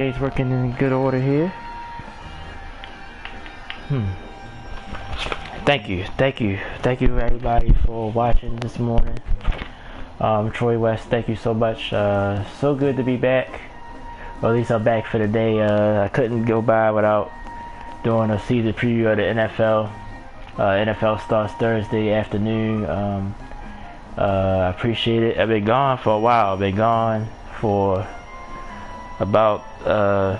It's working in good order here. Thank you everybody for watching this morning. Troy West, thank you so much. So good to be back. Or at least I'm back for the day. I couldn't go by without doing a season preview of the NFL. NFL starts Thursday afternoon. I appreciate it. I've been gone for a while. I've been gone for about a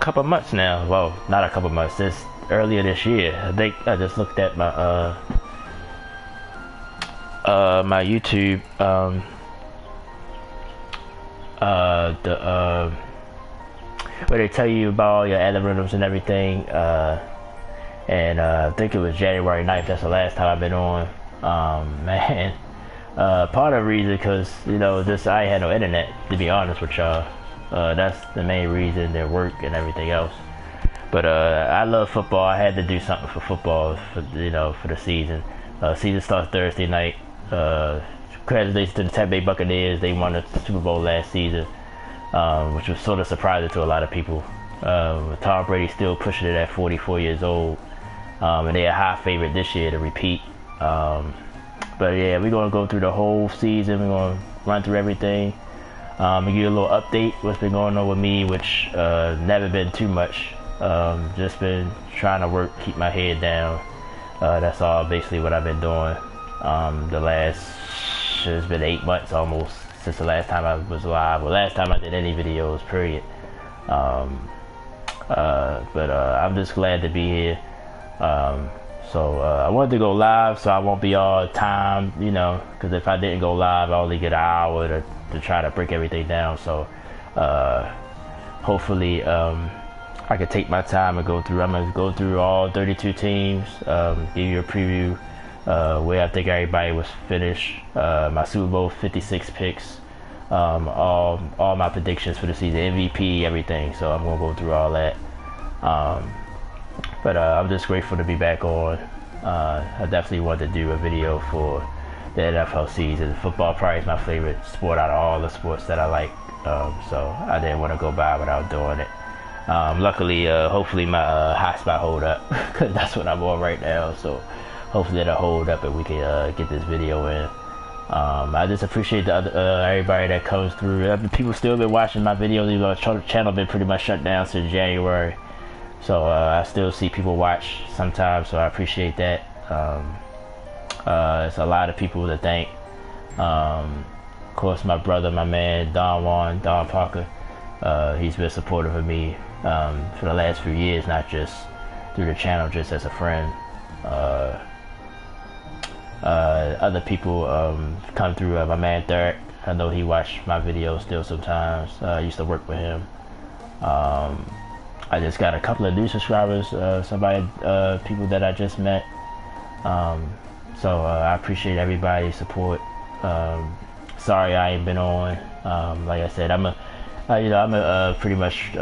couple months now. Well, not a couple months. This earlier this year. I think I just looked at my my YouTube where they tell you about all your algorithms and everything. And I think it was January 9th. That's the last time I've been on. Man. Part of the reason, because I had no internet, to be honest with y'all. That's the main reason, their work and everything else. But I love football. I had to do something for football for the season. Season starts Thursday night. Congratulations to the Tampa Bay Buccaneers. They won the Super Bowl last season, which was sort of surprising to a lot of people. Tom Brady still pushing it at 44 years old, and they're a high favorite this year to repeat. But yeah, we're going to go through the whole season. We're going to run through everything. And give you a little update what's been going on with me, which never been too much. Just been trying to work, keep my head down. That's all basically what I've been doing. It's been 8 months almost since the last time I was live. Well, last time I did any videos, period. But I'm just glad to be here. So I wanted to go live so I won't be all time, because if I didn't go live, I only get an hour to try to break everything down. So hopefully I could take my time and go through. I'm going to go through all 32 teams, give you a preview where I think everybody was finished, my Super Bowl 56 picks, all my predictions for the season, MVP, everything. So I'm going to go through all that. But I'm just grateful to be back on. I definitely wanted to do a video for the NFL season. Football probably is my favorite sport out of all the sports that I like. So I didn't want to go by without doing it. Luckily, hopefully my hotspot hold up, because that's what I'm on right now. So hopefully it'll hold up and we can get this video in. I just appreciate the everybody that comes through. People still been watching my videos, even though the channel been pretty much shut down since January. So I still see people watch sometimes, so I appreciate that. It's a lot of people to thank. Of course, my brother, my man, Don Parker. He's been supportive of me for the last few years, not just through the channel, just as a friend. Other people come through. My man Derek, I know he watched my videos still sometimes. I used to work with him. I just got a couple of new subscribers, people that I just met. So I appreciate everybody's support. Sorry I ain't been on. Like I said, I'm pretty much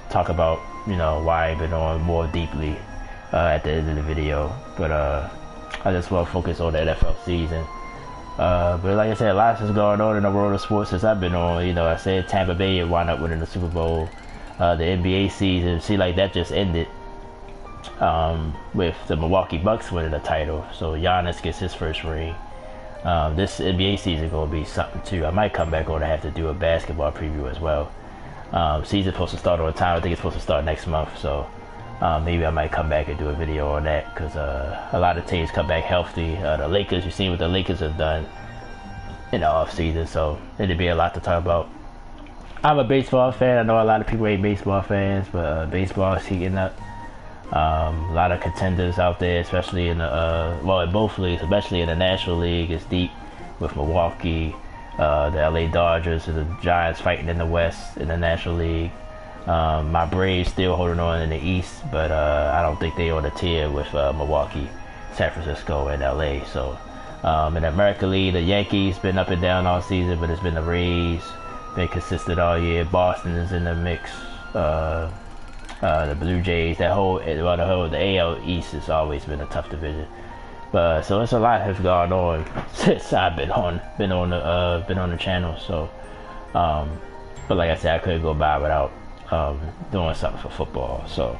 talk about why I ain't been on more deeply at the end of the video. But I just want to focus on the NFL season. But like I said, a lot has gone on in the world of sports since I've been on. I said Tampa Bay wound up winning the Super Bowl. The NBA season, like that just ended with the Milwaukee Bucks winning the title. So Giannis gets his first ring. This NBA season going to be something too. I might come back on and have to do a basketball preview as well. Season's supposed to start on time. I think it's supposed to start next month. So maybe I might come back and do a video on that, because a lot of teams come back healthy. The Lakers, you've seen what the Lakers have done in the off season. So it'd be a lot to talk about. I'm a baseball fan. I know a lot of people ain't baseball fans, but baseball is heating up. A lot of contenders out there, especially in the in both leagues, especially in the National League. It's deep with Milwaukee, the LA Dodgers, and the Giants fighting in the West in the National League. My Braves still holding on in the East, but I don't think they on the tier with Milwaukee, San Francisco, and LA. So in the American League, the Yankees been up and down all season, but it's been the Rays. Been consistent all year. Boston is in the mix. The Blue Jays, the AL East has always been a tough division. But so it's a lot has gone on since I've been on the channel. So But like I said, I couldn't go by without doing something for football. So,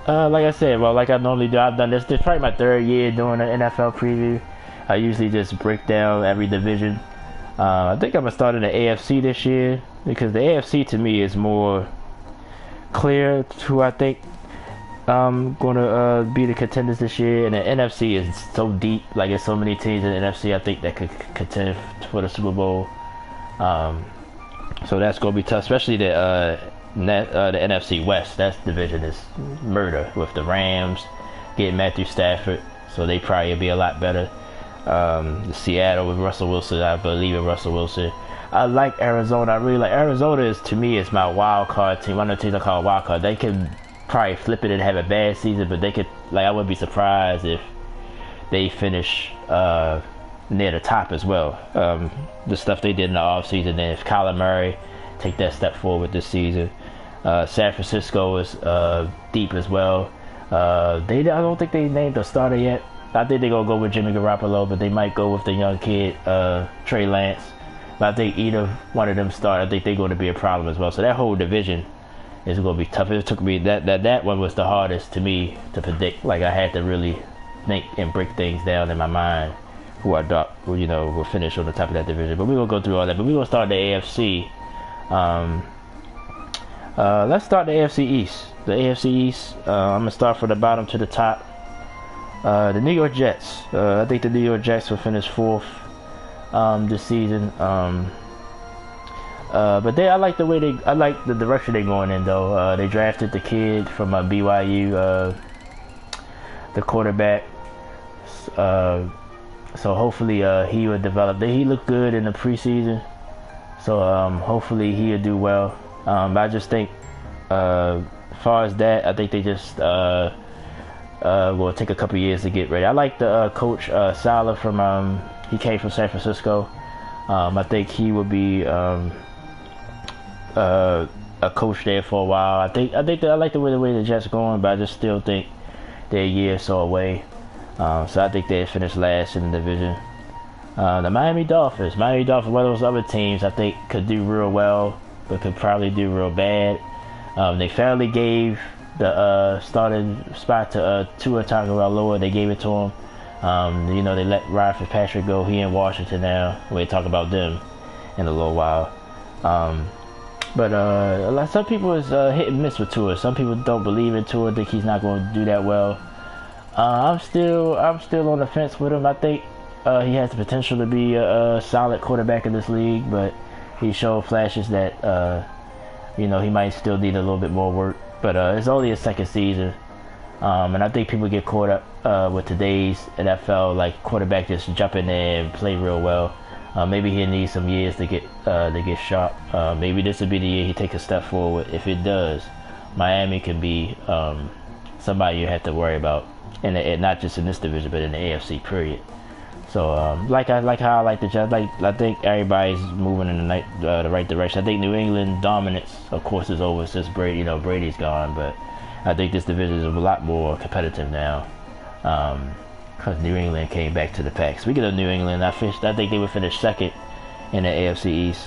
like I said, well, like I normally do, I've done this. This is probably my 3rd year doing an NFL preview. I usually just break down every division. I think I'm gonna start in the AFC this year because the AFC to me is more clear to who I think gonna be the contenders this year, and the NFC is so deep. Like there's so many teams in the NFC I think that could contend for the Super Bowl. So that's gonna be tough, especially the NFC West. That division is murder with the Rams getting Matthew Stafford, so they probably will be a lot better. The Seattle with Russell Wilson, I believe in Russell Wilson. I like Arizona. I really like Arizona. To me is my wild card team. One of the teams I call wild card. They can probably flip it and have a bad season, but they could, like, I wouldn't be surprised if they finish near the top as well. The stuff they did in the offseason, and if Kyler Murray take that step forward this season. San Francisco is deep as well. I don't think they named a starter yet. I think they're going to go with Jimmy Garoppolo, but they might go with the young kid, Trey Lance. But I think either one of them start, I think they're going to be a problem as well. So that whole division is going to be tough. It took me, that one was the hardest to me to predict. Like I had to really think and break things down in my mind who I thought, will finish on the top of that division. But we're going to go through all that. But we're going to start the AFC. Let's start the AFC East. The AFC East, I'm going to start from the bottom to the top. The New York Jets. I think the New York Jets will finish 4th this season. But I like the direction they're going in though. They drafted the kid from BYU, the quarterback. So hopefully he will develop. He looked good in the preseason. So hopefully he'll do well. I just think, as far as that, I think they just will take a couple years to get ready. I like the coach Salah from he came from San Francisco. I think he will be a coach there for a while. I like the way the Jets are going, but I just still think they're a year or so away. So I think they finish last in the division. The Miami Dolphins, one of those other teams I think could do real well, but could probably do real bad. They finally gave the starting spot to Tua Tagovailoa. They gave it to him. They let Ryan Fitzpatrick go. He in Washington now. We'll talk about them in a little while. But some people is hit and miss with Tua. Some people don't believe in Tua, think he's not going to do that well. I'm still on the fence with him. I think he has the potential to be a solid quarterback in this league, but he showed flashes that he might still need a little bit more work. But it's only his 2nd season, and I think people get caught up with today's NFL, like quarterback just jump in there and play real well. Maybe he needs some years to get sharp. Maybe this will be the year he takes a step forward. If it does, Miami can be somebody you have to worry about, and not just in this division, but in the AFC period. So how I like the Jets. I think everybody's moving in the right direction. I think New England dominance, of course, is over since Brady's gone, but I think this division is a lot more competitive now. Because New England came back to the pack. Speaking of New England, I think they would finish 2nd in the AFC East.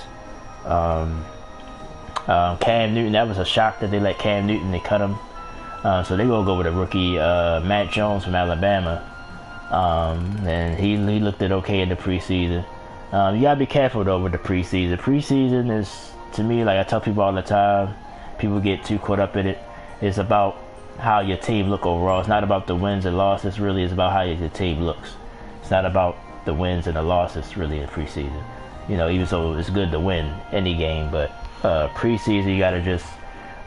Cam Newton, that was a shock that they let Cam Newton, they cut him. So they will go with a rookie, Matt Jones from Alabama. And he looked at okay in the preseason. You gotta be careful though with the preseason. Preseason is, to me, like I tell people all the time, people get too caught up in it. It's about how your team look overall. It's not about the wins and losses, really. It's about how your team looks. It's not about the wins and the losses, really, in preseason. Even though it's good to win any game, but preseason you gotta just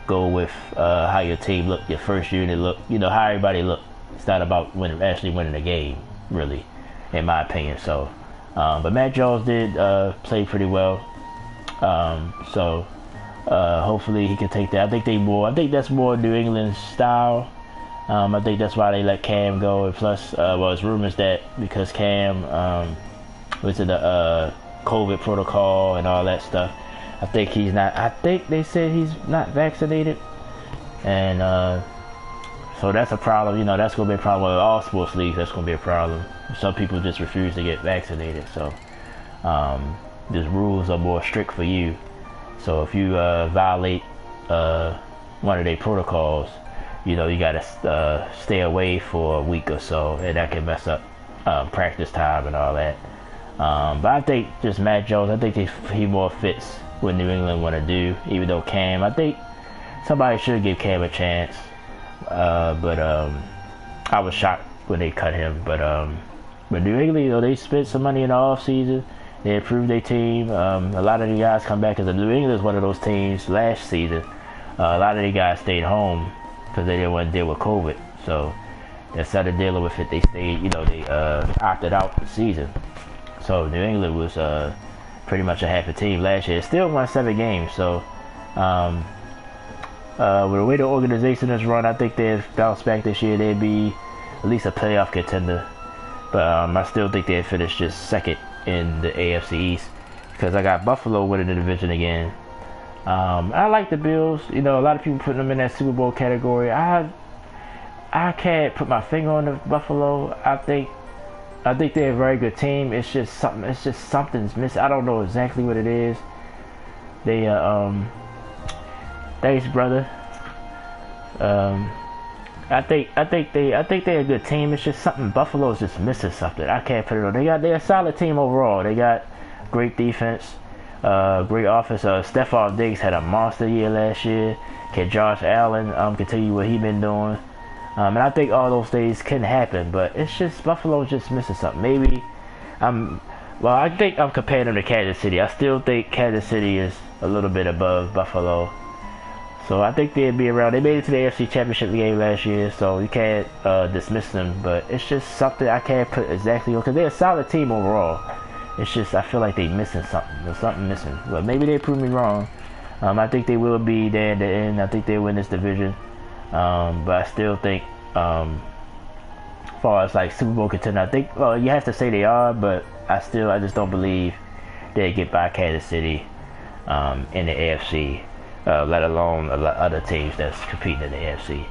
go with how your team look, your first unit look, how everybody look. It's not about actually winning the game, really, in my opinion. So, but Matt Jones did play pretty well. So hopefully he can take that. I think that's more New England style. I think that's why they let Cam go. And plus, it's rumors that because Cam was in the COVID protocol and all that stuff, I think he's not. I think they said he's not vaccinated, and so that's a problem. That's going to be a problem with all sports leagues. That's going to be a problem. Some people just refuse to get vaccinated. So, the rules are more strict for you. So if you violate one of their protocols, you know, you gotta stay away for a week or so, and that can mess up practice time and all that. But I think just Matt Jones, I think he more fits what New England want to do. Even though Cam, I think somebody should give Cam a chance. But I was shocked when they cut him. But New England, you know, they spent some money in the off season. They improved their team. A lot of the guys come back, because New England is one of those teams last season. A lot of the guys stayed home because they didn't want to deal with COVID. So instead of dealing with it, they stayed. You know, they opted out the season. So New England was pretty much a happy team last year. It still won 7 games. So with the way the organization is run, I think they'll bounce back this year. They'd be at least a playoff contender. But I still think they'll finish just second in the AFC East, because I got Buffalo winning the division again. I like the Bills. You know, a lot of people putting them in that Super Bowl category. I can't put my finger on the Buffalo. I think they're a very good team. It's just something's missing. I don't know exactly what it is. They thanks, brother. I think they're a good team. It's just something. Buffalo's just missing something. I can't put it on. They're a solid team overall. They got great defense, great offense. Stephon Diggs had a monster year last year. Can Josh Allen continue what he's been doing? And I think all those things can happen, but it's just Buffalo's just missing something. Maybe I think I'm comparing them to Kansas City. I still think Kansas City is a little bit above Buffalo. So I think they'll be around. They made it to the AFC Championship game last year, so you can't dismiss them. But it's just something I can't put exactly on, because they're a solid team overall. It's just I feel like they're missing something. There's something missing. But maybe they prove me wrong. I think they will be there at the end. I think they'll win this division. But I still think, as far as like Super Bowl contender, I think you have to say they are, but I just don't believe they get by Kansas City in the AFC. Let alone a lot of other teams that's competing in the AFC.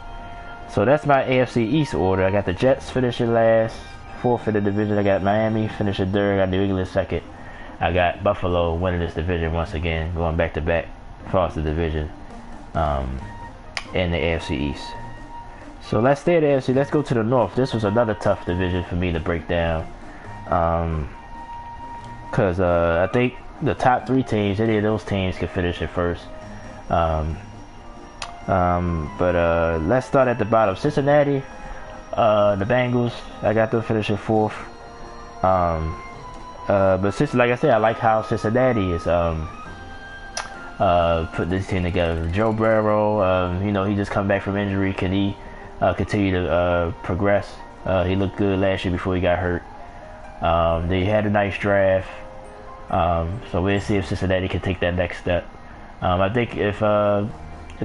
So that's my AFC East order. I got the Jets finishing last, 4th in the division. I got Miami finishing 3rd. I got New England 2nd. I got Buffalo winning this division once again, going back to back across the division in the AFC East. So let's stay at the AFC. Let's go to the North. This was another tough division for me to break down, because I think the top 3 teams, any of those teams, can finish at first. But let's start at the bottom. Cincinnati, the Bengals, I got them finishing 4th. But since, like I said, I like how Cincinnati is put this team together. Joe Burrow, you know, he just come back from injury. Can he continue to progress? He looked good last year before he got hurt. They had a nice draft. So we'll see if Cincinnati can take that next step. I think if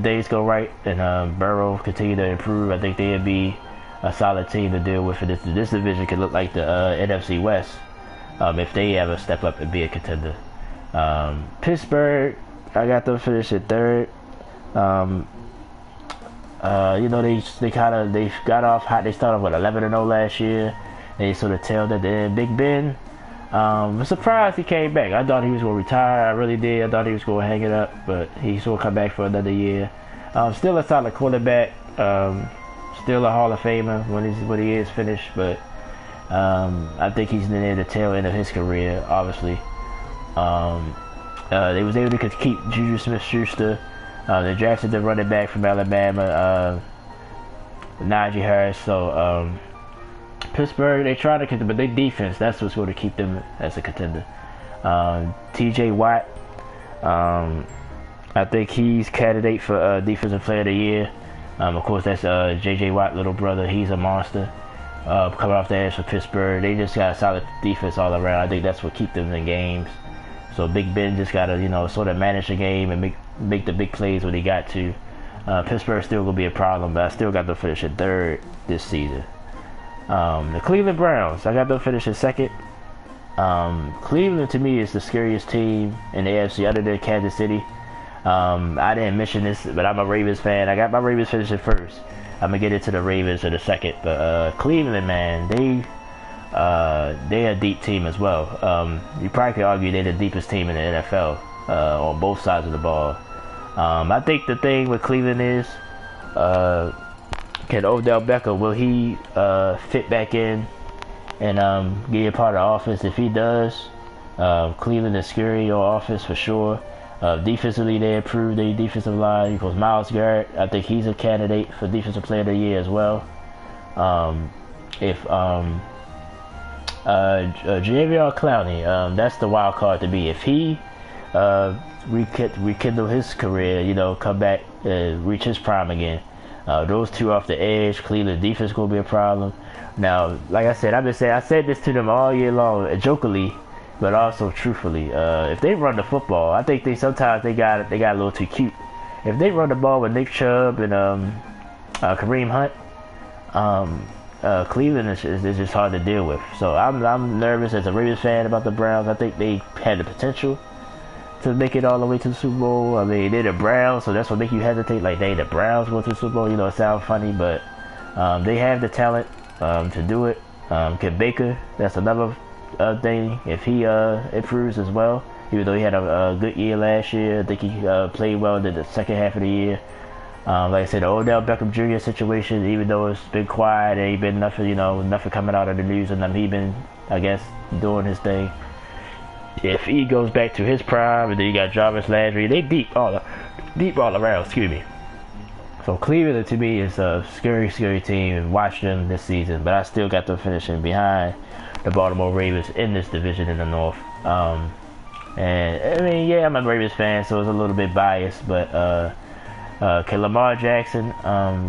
days go right and Burrow continue to improve, I think they'd be a solid team to deal with. This division could look like the NFC West if they ever step up and be a contender. Pittsburgh, I got them finishing 3rd. You know, they got off hot. They started with 11-0 last year. They sort of tailed at the end. Big Ben, I'm surprised he came back. I thought he was going to retire. I really did. I thought he was going to hang it up, but he's going to come back for another year. Still a solid quarterback. Still a Hall of Famer when he is finished, but I think he's near the tail end of his career, obviously. They was able to keep Juju Smith-Schuster. They drafted the running back from Alabama, Najee Harris. So Pittsburgh, they try to contend, but their defense, that's what's going to keep them as a contender. T.J. Watt, I think he's candidate for Defensive Player of the Year. Of course, that's J.J. Watt, little brother. He's a monster. Coming off the edge for Pittsburgh, they just got a solid defense all around. I think that's what keep them in games. So Big Ben just got to, you know, sort of manage the game and make the big plays when he got to. Pittsburgh's still going to be a problem, but I still got them finishing 3rd this season. The Cleveland Browns, I got them finishing 2nd. Cleveland, to me, is the scariest team in the AFC other than Kansas City. I didn't mention this, but I'm a Ravens fan. I got my Ravens finishing 1st. I'm going to get into the Ravens in a second. But Cleveland, man, they they're a deep team as well. You probably could argue they're the deepest team in the NFL on both sides of the ball. I think the thing with Cleveland is, can Odell Beckham, will he fit back in and be a part of the offense? If he does, Cleveland is scary on offense for sure. Defensively, they improved their defensive line. Because Myles Garrett, I think he's a candidate for Defensive Player of the Year as well. If Jadeveon Clowney, that's the wild card to be. If he rekindle his career, you know, come back and reach his prime again, those two off the edge, Cleveland defense gonna be a problem. Now, like I said, I said this to them all year long, jokingly, but also truthfully. If they run the football, I think sometimes they got a little too cute. If they run the ball with Nick Chubb and Kareem Hunt, Cleveland is just hard to deal with. So I'm nervous as a Ravens fan about the Browns. I think they had the potential to make it all the way to the Super Bowl. I mean, they're the Browns, so that's what make you hesitate. Like, they the Browns go to the Super Bowl. You know, it sounds funny, but they have the talent to do it. Kid Baker, that's another thing. If he improves as well, even though he had a good year last year, I think he played well in the second half of the year. Like I said, the Odell Beckham Jr. situation, even though it's been quiet, ain't been nothing, nothing coming out of the news, and he been, I guess, doing his thing. If he goes back to his prime, and then you got Jarvis Landry, they deep all around. Excuse me. So Cleveland to me is a scary, scary team, and watch them this season. But I still got them finishing behind the Baltimore Ravens in this division in the North. And I mean, yeah, I'm a Ravens fan, so it's a little bit biased, but can Lamar Jackson,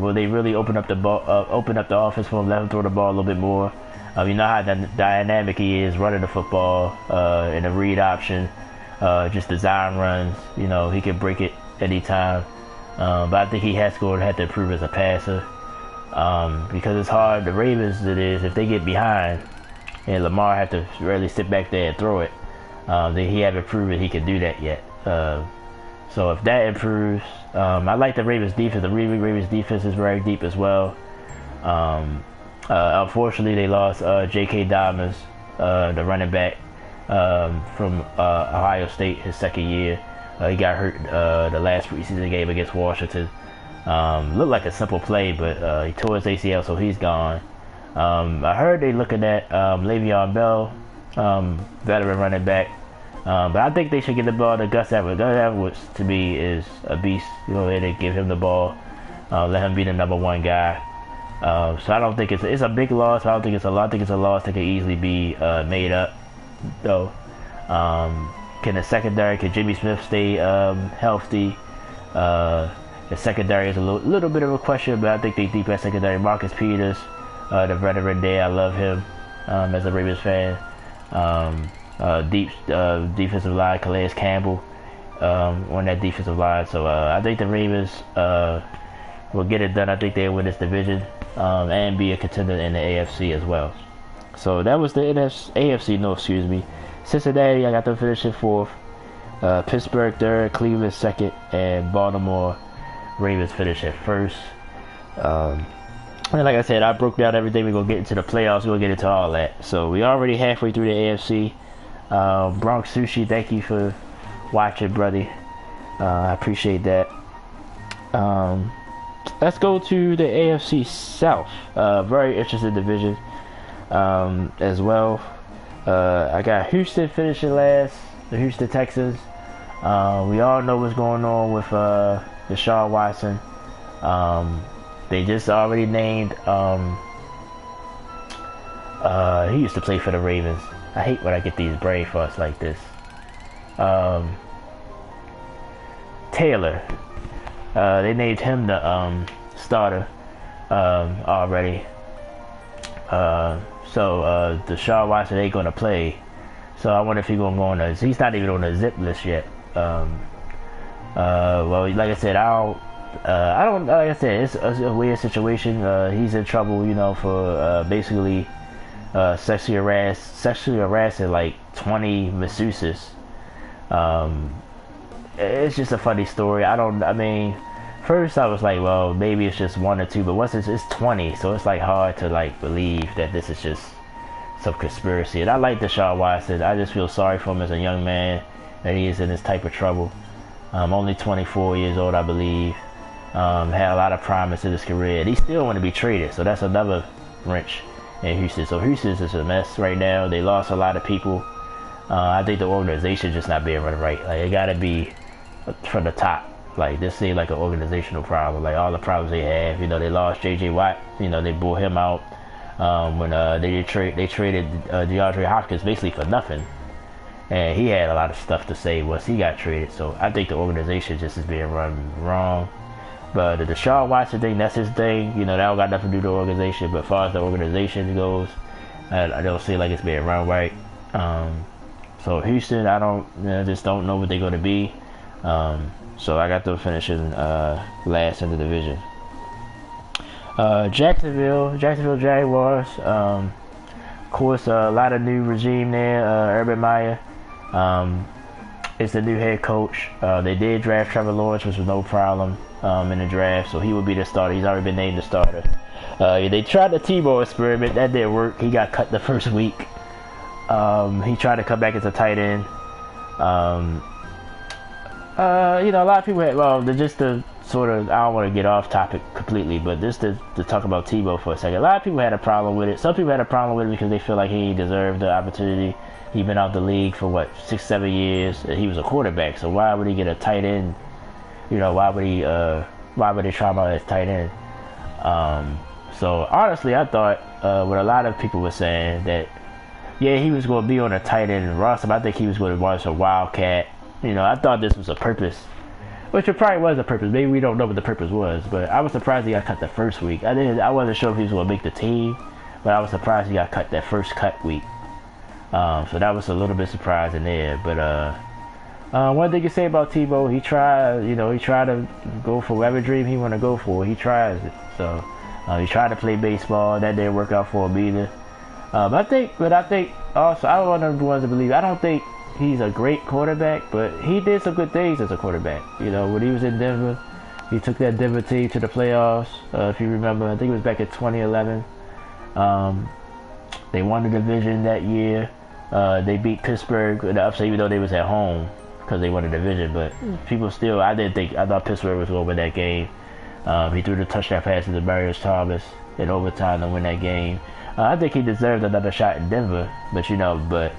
will they really open up the offense for him, let him throw the ball a little bit more? You know how dynamic he is running the football in a read option, just design runs. He can break it anytime. But I think he has to have to improve as a passer because it's hard. The Ravens, it is, if they get behind and Lamar have to really sit back there and throw it, then he haven't proven he can do that yet. So if that improves, I like the Ravens defense. The Ravens defense is very deep as well. Unfortunately, they lost J.K. Dobbins, the running back from Ohio State, his second year. He got hurt the last preseason game against Washington. Looked like a simple play, but he tore his ACL, so he's gone. I heard they looking at Le'Veon Bell, veteran running back. But I think they should give the ball to Gus Edwards. Gus Edwards, to me, is a beast. They give him the ball, let him be the number one guy. So I don't think it's a big loss. I don't think it's a lot. I think it's a loss that could easily be made up, though. Can Jimmy Smith stay healthy? The secondary is a little bit of a question, but I think they deep at secondary. Marcus Peters, the veteran there, I love him as a Ravens fan. Deep defensive line, Calais Campbell on that defensive line. So I think the Ravens will get it done. I think they'll win this division and be a contender in the AFC as well. So that was the AFC North, excuse me. Cincinnati, I got them finishing fourth. Pittsburgh third, Cleveland second, and Baltimore Ravens finish at first. And like I said, I broke down everything. We're going to get into the playoffs. We're going to get into all that. So we already halfway through the AFC. Bronx Sushi, thank you for watching, buddy. I appreciate that. Let's go to the AFC South. Very interesting division as well. I got Houston finishing last, the Houston Texans. We all know what's going on with Deshaun Watson. They just already named, he used to play for the Ravens. I hate when I get these brain farts like this. Taylor. They named him the starter already. So Deshaun Watson ain't gonna play. So I wonder if he's gonna go on he's not even on the zip list yet. Well, like I said, I don't. Like I said, it's a weird situation. He's in trouble, for basically sexually harassing like 20 masseuses. It's just a funny story. First I was like, well, maybe it's just one or two, but once it's 20, so it's like hard to like believe that this is just some conspiracy. And I like Deshaun Watson. I just feel sorry for him as a young man that he is in this type of trouble. Only 24 years old, I believe. Had a lot of promise in his career, and he still want to be traded. So that's another wrench in Houston. So Houston's just a mess right now. They lost a lot of people. I think the organization just not being run right. Like, it got to be from the top. Like, this seems like an organizational problem. Like, all the problems they have. You know, they lost J.J. Watt. You know, they bought him out when they traded DeAndre Hopkins basically for nothing. And he had a lot of stuff to say once he got traded. So I think the organization just is being run wrong. But the Deshaun Watson thing, that's his thing. You know, that don't got nothing to do with the organization. But as far as the organization goes, I don't see like it's being run right. So Houston, just don't know what they're going to be. So I got them finishing last in the division. Jacksonville Jaguars. Of course, a lot of new regime there. Urban Meyer is the new head coach. They did draft Trevor Lawrence, which was no problem in the draft, so he will be the starter. He's already been named the starter. They tried the Tebow experiment. That didn't work. He got cut the first week. He tried to come back as a tight end. A lot of people had, just to sort of, I don't want to get off topic completely, but just to talk about Tebow for a second. A lot of people had a problem with it. Some people had a problem with it because they feel like he deserved the opportunity. He's been out the league for 6-7 years. He was a quarterback, so why would he get a tight end? Why would they try him out as tight end? So honestly, I thought what a lot of people were saying that, yeah, he was going to be on a tight end roster, but I think he was going to watch a wildcat. I thought this was a purpose, which it probably was a purpose. Maybe we don't know what the purpose was, but I was surprised he got cut the first week. I wasn't sure if he was going to make the team, but I was surprised he got cut that first cut week. So that was a little bit surprising there. But one thing you say about Tebow, he tried to go for whatever dream he want to go for. He tries it. So he tried to play baseball. That didn't work out for him either. I think also, I don't want everyone to believe, I don't think he's a great quarterback, but he did some good things as a quarterback. When he was in Denver, he took that Denver team to the playoffs. If you remember, I think it was back in 2011. They won the division that year. They beat Pittsburgh in the upset, even though they was at home because they won the division. But people still, I thought Pittsburgh was going to win that game. He threw the touchdown pass to Demarius Thomas in overtime to win that game. I think he deserved another shot in Denver, but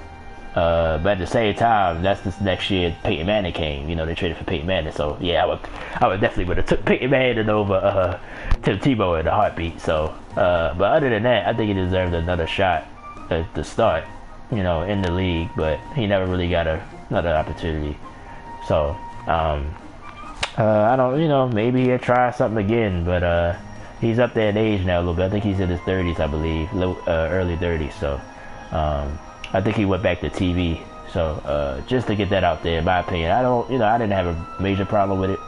at the same time, that's this next year Peyton Manning came. They traded for Peyton Manning, so yeah, I would definitely would have took Peyton Manning over Tim Tebow in a heartbeat. So, but other than that, I think he deserved another shot at the start, in the league, but he never really got another opportunity. So, I don't, maybe he'll try something again, but he's up there in age now a little bit. I think he's in his 30s, I believe, early 30s. So, I think he went back to TV. So, just to get that out there, in my opinion, I didn't have a major problem with it.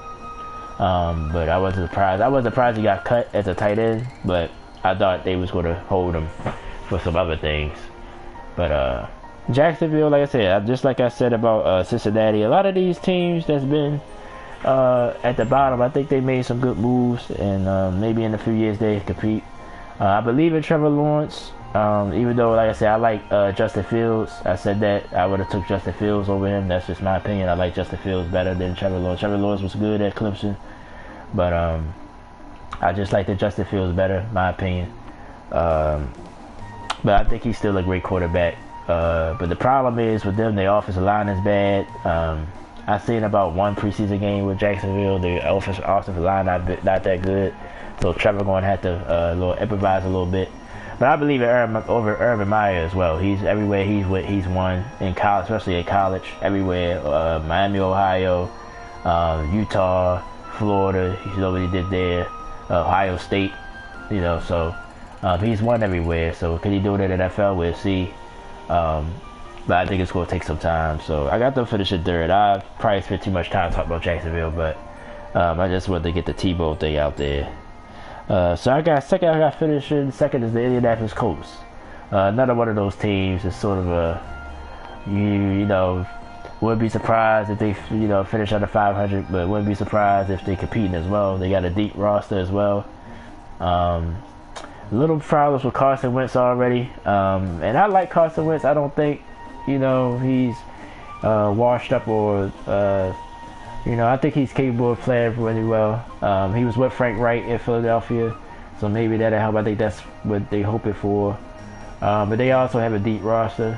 But I wasn't surprised. I wasn't surprised he got cut as a tight end, but I thought they was going to hold him for some other things. But Jacksonville, like I said, just like I said about Cincinnati, a lot of these teams that's been at the bottom, I think they made some good moves, and maybe in a few years they compete. I believe in Trevor Lawrence, even though, like I said, I like Justin Fields. I said that I would have took Justin Fields over him. That's just my opinion. I like Justin Fields better than Trevor Lawrence. Trevor Lawrence was good at Clemson, but I just like the Justin Fields better, my opinion. But I think he's still a great quarterback. But the problem is with them, their offensive line is bad. I've seen about one preseason game with Jacksonville. The offensive line not that good. So Trevor going to have to improvise a little bit. But I believe in Urban Meyer as well. He's everywhere he's won in college, especially in college, everywhere. Miami, Ohio, Utah, Florida. You know what he did there. Ohio State. So he's won everywhere. So can he do it in the NFL? We'll see. But I think it's going to take some time. So I got them finishing third. I probably spent too much time talking about Jacksonville, but I just wanted to get the Tebow thing out there. So I got second. I got finishing second is the Indianapolis Colts. Another one of those teams is sort of wouldn't be surprised if they finish under 500, but wouldn't be surprised if they competing as well. They got a deep roster as well. little problems with Carson Wentz already. And I like Carson Wentz. I don't think, he's washed up or, I think he's capable of playing really well. He was with Frank Wright in Philadelphia, so maybe that'll help. I think that's what they hoping for. But they also have a deep roster,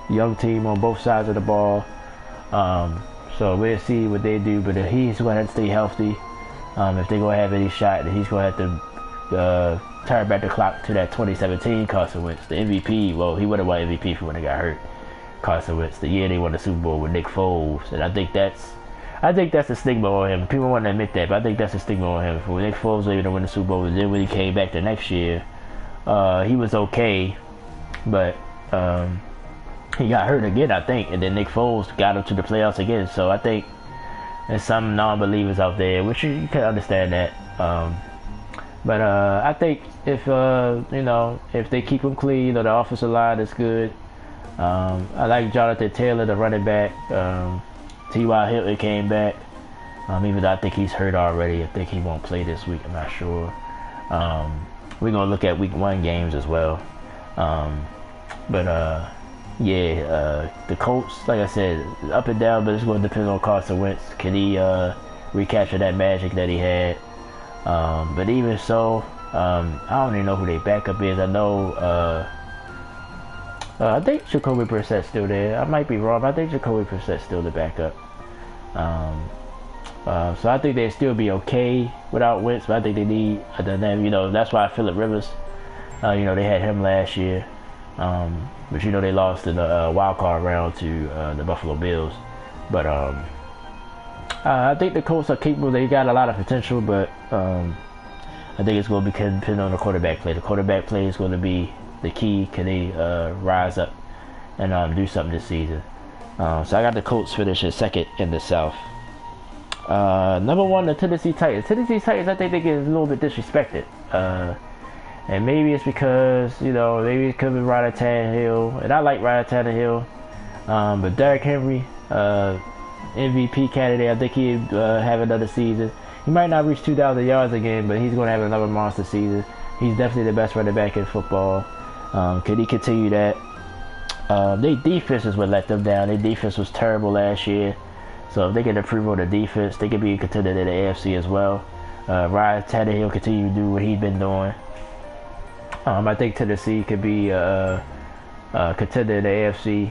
young team on both sides of the ball. So we'll see what they do. But if he's going to have to stay healthy, if they're going to have any shot, then he's going to have to turn back the clock to that 2017 Carson Wentz, the MVP. Well, he would have won MVP for when he got hurt. Carson Wentz, the year they won the Super Bowl with Nick Foles, and I think that's the stigma on him. People want to admit that, but I think that's the stigma on him. For Nick Foles was able to win the Super Bowl, and then when he came back the next year, he was okay, but he got hurt again, I think, and then Nick Foles got him to the playoffs again. So I think there's some non-believers out there, which you can understand that. But I think if if they keep him clean, the offensive line is good. I like Jonathan Taylor, the running back. T.Y. Hilton came back. Even though I think he's hurt already. I think he won't play this week. I'm not sure. We're going to look at week 1 games as well. The Colts, like I said, up and down, but it's going to depend on Carson Wentz. Can he recapture that magic that he had? But even so, I don't even know who their backup is. I know, I think Jacoby Brissett's still there. I might be wrong, but I think Jacoby Brissett's still the backup. So I think they'd still be okay without Wentz, but I think they need a dynamic. That's why Phillip Rivers, they had him last year. But they lost in the wild card round to the Buffalo Bills. But I think the Colts are capable. They got a lot of potential, but I think it's going to be depending on the quarterback play. The quarterback play is going to be the key. Can they rise up and do something this season? So I got the Colts finishing second in the South. Number 1, the Tennessee Titans. Tennessee Titans, I think they get a little bit disrespected. And maybe it's because, maybe it could be Ryan Tannehill. And I like Ryan Tannehill. But Derrick Henry, MVP candidate, I think he'd have another season. He might not reach 2,000 yards again, but he's going to have another monster season. He's definitely the best running back in football. Can he continue that? Their defense is what let them down. Their defense was terrible last year. So if they can improve on the defense, they could be a contender in the AFC as well. Ryan Tannehill continue to do what he's been doing. I think Tennessee could be a contender in the AFC.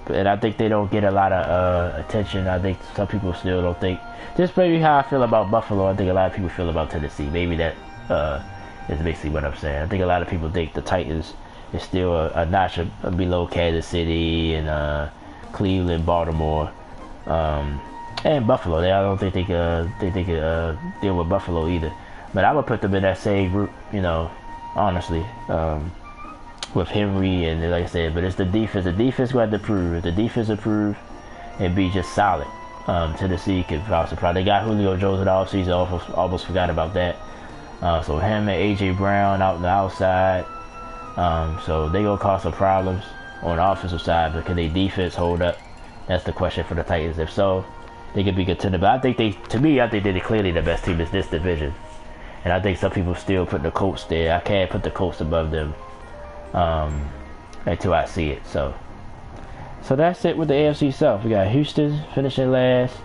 And I think they don't get a lot of attention. I think some people still don't think. Just maybe how I feel about Buffalo, I think a lot of people feel about Tennessee. Maybe that is basically what I'm saying. I think a lot of people think the Titans is still a notch below Kansas City and Cleveland, Baltimore, and Buffalo. I don't think they could deal with Buffalo either. But I would put them in that same group, honestly, with Henry and like I said. But it's the defense. The defense going to prove. If the defense improve and be just solid, Tennessee could probably surprise. They got Julio Jones in the offseason. Almost forgot about that. So him and A.J. Brown out on the outside. So they gonna cause some problems on the offensive side, but can their defense hold up? That's the question for the Titans. If so, they could be contender. But I think they're clearly the best team in this division. And I think some people still put the Colts there. I can't put the Colts above them until I see it. So that's it with the AFC South. We got Houston finishing last,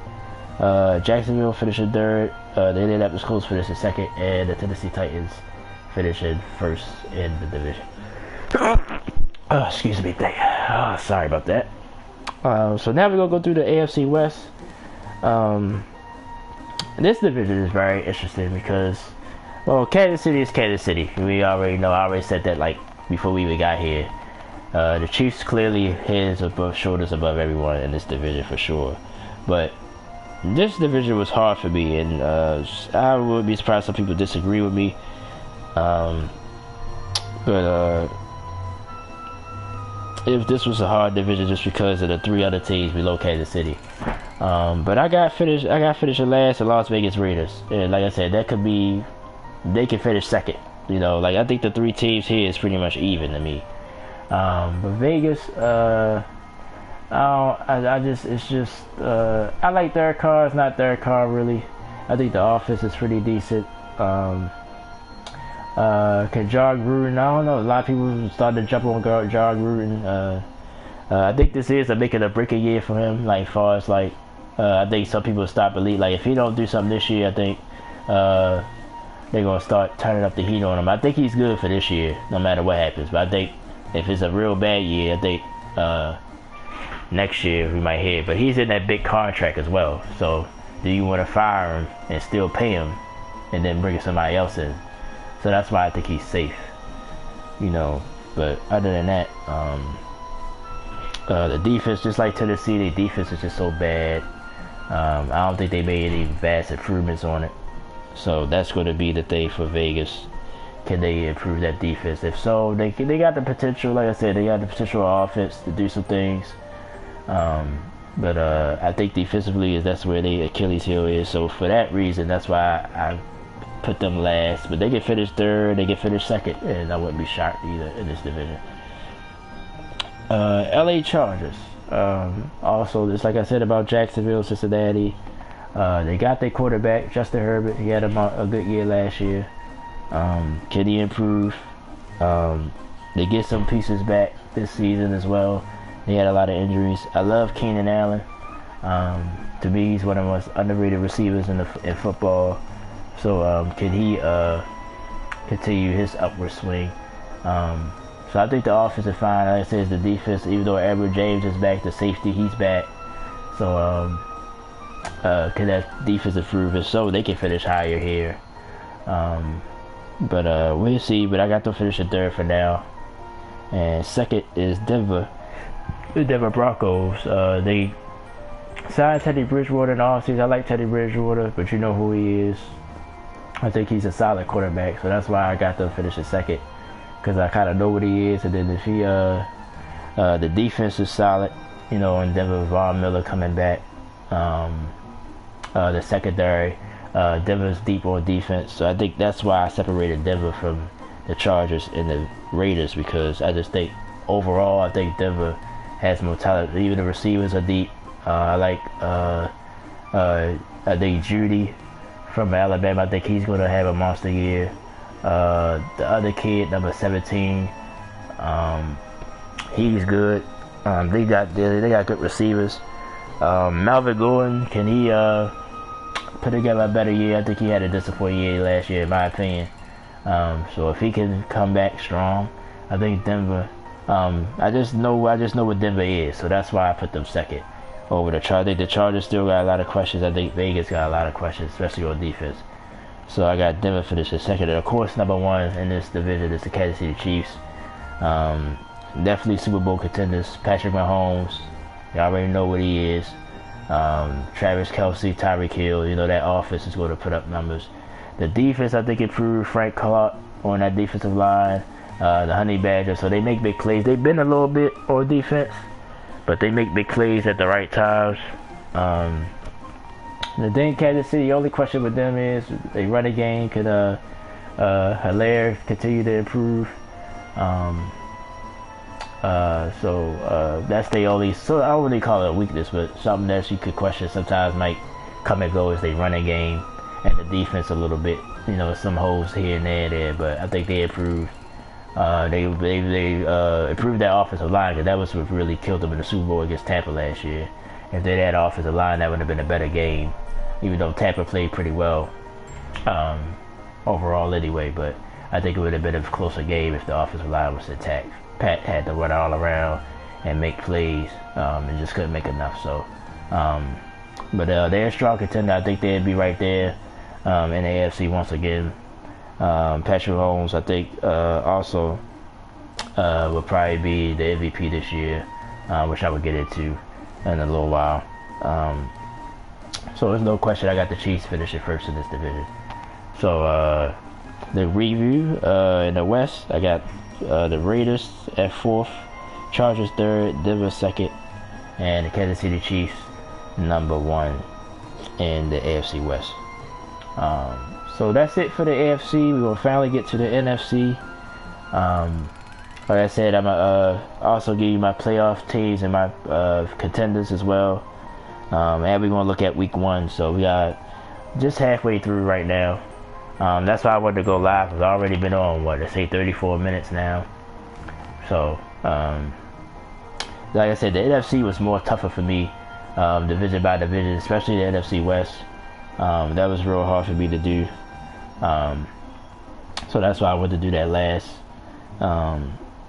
Jacksonville finishing third, the Indianapolis Colts finishing second, and the Tennessee Titans finishing first in the division. Excuse me. Sorry about that. So now we're going to go through the AFC West. This division is very interesting because, Kansas City is Kansas City. We already know. I already said that before we even got here. The Chiefs clearly heads above, shoulders above everyone in this division for sure. But this division was hard for me, and I would be surprised if some people disagree with me. If this was a hard division just because of the 3 other teams below Kansas City. But I got finished last, the Las Vegas Raiders. And like I said, they can finish second. I think the 3 teams here is pretty much even to me. But Vegas, I like Derek Carr. It's not Derek Carr really. I think the offense is pretty decent. Can Jar Gruden? I don't know. A lot of people started to jump on Jar Gruden. I think this is a make it or break a year for him. Like, far as like, I think some people stop believe. Like, if he don't do something this year, I think they're gonna start turning up the heat on him. I think he's good for this year, no matter what happens. But I think if it's a real bad year, I think next year we might hear it. But he's in that big contract as well. So do you want to fire him and still pay him, and then bring somebody else in? So that's why I think he's safe, you know. But other than that, the defense, just like Tennessee, their defense is just so bad. I don't think they made any vast improvements on it. So that's going to be the thing for Vegas. Can they improve that defense? If so, they got the potential. Like I said, they got the potential offense to do some things. But I think defensively that's where the Achilles heel is. So for that reason, that's why I put them last. But they can finish third, they can finish second, and I wouldn't be shocked either in this division. LA Chargers. Also, just like I said about Jacksonville, Cincinnati, they got their quarterback, Justin Herbert. He had a good year last year. Can he improve? They get some pieces back this season as well. They had a lot of injuries. I love Keenan Allen. To me, he's one of the most underrated receivers in football. So can he continue his upward swing? So I think the offense is fine. Like I said, the defense, even though Edward James is back, the safety, he's back. So can that defense improve? If so, they can finish higher here. But we'll see. But I got to finish in third for now. And second is Denver. The Denver Broncos. They signed Teddy Bridgewater in the offseason. I like Teddy Bridgewater, but you know who he is. I think he's a solid quarterback, so that's why I got to finish in second, because I kind of know what he is. And then if he, the defense is solid, you know, and Denver, Von Miller coming back. The secondary, Denver's deep on defense, so I think that's why I separated Denver from the Chargers and the Raiders, because I just think overall, I think Denver has more talent. Even the receivers are deep. I like, I think Judy from Alabama. I think he's going to have a monster year. The other kid, number 17, he's good. They got good receivers. Melvin Gordon, can he put together a better year? I think he had a disappointing year last year, in my opinion. So if he can come back strong, I think Denver. I just know what Denver is, so that's why I put them second over the Chargers. I think the Chargers still got a lot of questions. I think Vegas got a lot of questions, especially on defense. So I got Denver finishing second. And of course, number one in this division is the Kansas City Chiefs. Definitely Super Bowl contenders. Patrick Mahomes, you already know what he is. Travis Kelce, Tyreek Hill, you know that offense is going to put up numbers. The defense, I think, improved. Frank Clark on that defensive line. The Honey Badger, so they make big plays. They've been a little bit on defense, but they make big plays at the right times. The thing, Kansas City, the only question with them is they run a game. Could Hilaire continue to improve? So that's the only. So I don't really call it a weakness, but something that you could question sometimes might come and go as they run a game, and the defense a little bit. You know, some holes here and there, but I think they improved. They improved that offensive line, because that was what really killed them in the Super Bowl against Tampa last year. If they had offensive line, that would have been a better game, even though Tampa played pretty well overall anyway. But I think it would have been a closer game if the offensive line was intact. Pat had to run all around and make plays, and just couldn't make enough. So, but they're a strong contender. I think they'd be right there in the AFC once again. Patrick Mahomes, I think, also will probably be the MVP this year, which I will get into in a little while. So there's no question I got the Chiefs finishing first in this division. So the review in the West, I got the Raiders at fourth, Chargers third, Denver second, and the Kansas City Chiefs number one in the AFC West. So that's it for the AFC. We will finally get to the NFC. Like I said, I'm also give you my playoff teams and my contenders as well. And we're going to look at week one. So we got just halfway through right now. That's why I wanted to go live. I've already been on, what, let's say 34 minutes now. So, like I said, the NFC was more tougher for me, division by division, especially the NFC West. That was real hard for me to do. So that's why I wanted to do that last.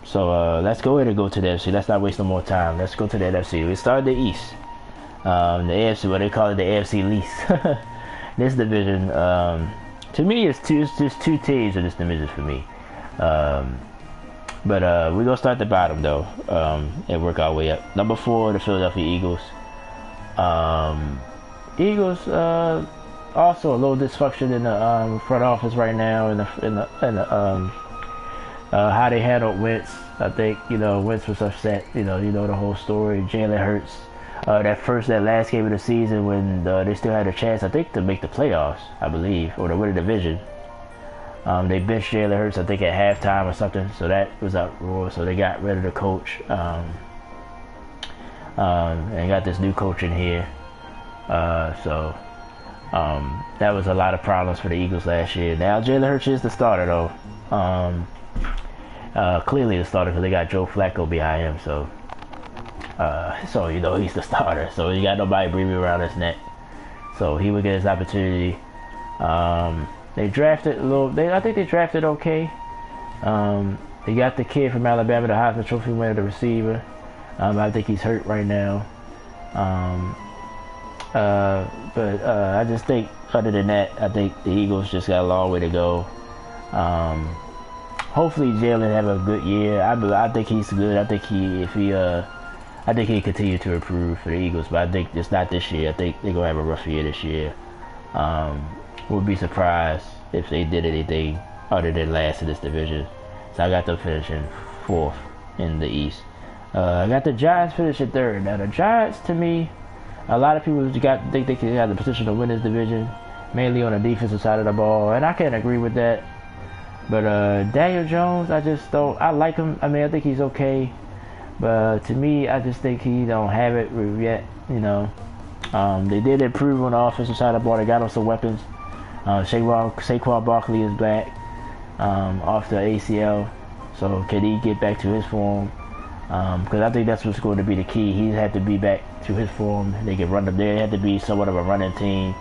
So let's go ahead and go to the NFC. Let's not waste no more time. Let's go to the NFC. We started the East. The AFC, what they call it, the AFC least. This division, to me, it's just two teams in this division for me. But we're going to start at the bottom, though, and work our way up. Number 4, the Philadelphia Eagles. Eagles, also a little dysfunction in the front office right now, in the how they handled Wentz. I think, Wentz was upset. You know the whole story. Jalen Hurts. That last game of the season when they still had a chance, I think, to make the playoffs, I believe, or to win the division. They benched Jalen Hurts, I think, at halftime or something, so that was uproar. So they got rid of the coach, and got this new coach in here. So that was a lot of problems for the Eagles last year. Now Jalen Hurts is the starter, though. Clearly the starter, because they got Joe Flacco behind him. So he's the starter. So he got nobody breathing around his neck. So he would get his opportunity. They drafted I think they drafted okay. They got the kid from Alabama, the Heisman Trophy winner, the receiver. I think he's hurt right now. But I just think, other than that, I think the Eagles just got a long way to go. Hopefully Jalen have a good year. I think he's good. I think he continue to improve for the Eagles, but I think it's not this year. I think they're gonna have a rough year this year. Would be surprised if they did anything other than last in this division. So I got them finishing 4th in the East. I got the Giants finishing 3rd. Now the Giants, to me, a lot of people think they can have the position to win this division, mainly on the defensive side of the ball, and I can't agree with that. But Daniel Jones, I like him. I mean, I think he's okay, but to me, I just think he don't have it yet. They did improve on the offensive side of the ball. They got him some weapons. Saquon Barkley is back off the ACL, so can he get back to his form? Because I think that's what's going to be the key. He had to be back to his form. They can run there. They had to be somewhat of a running team.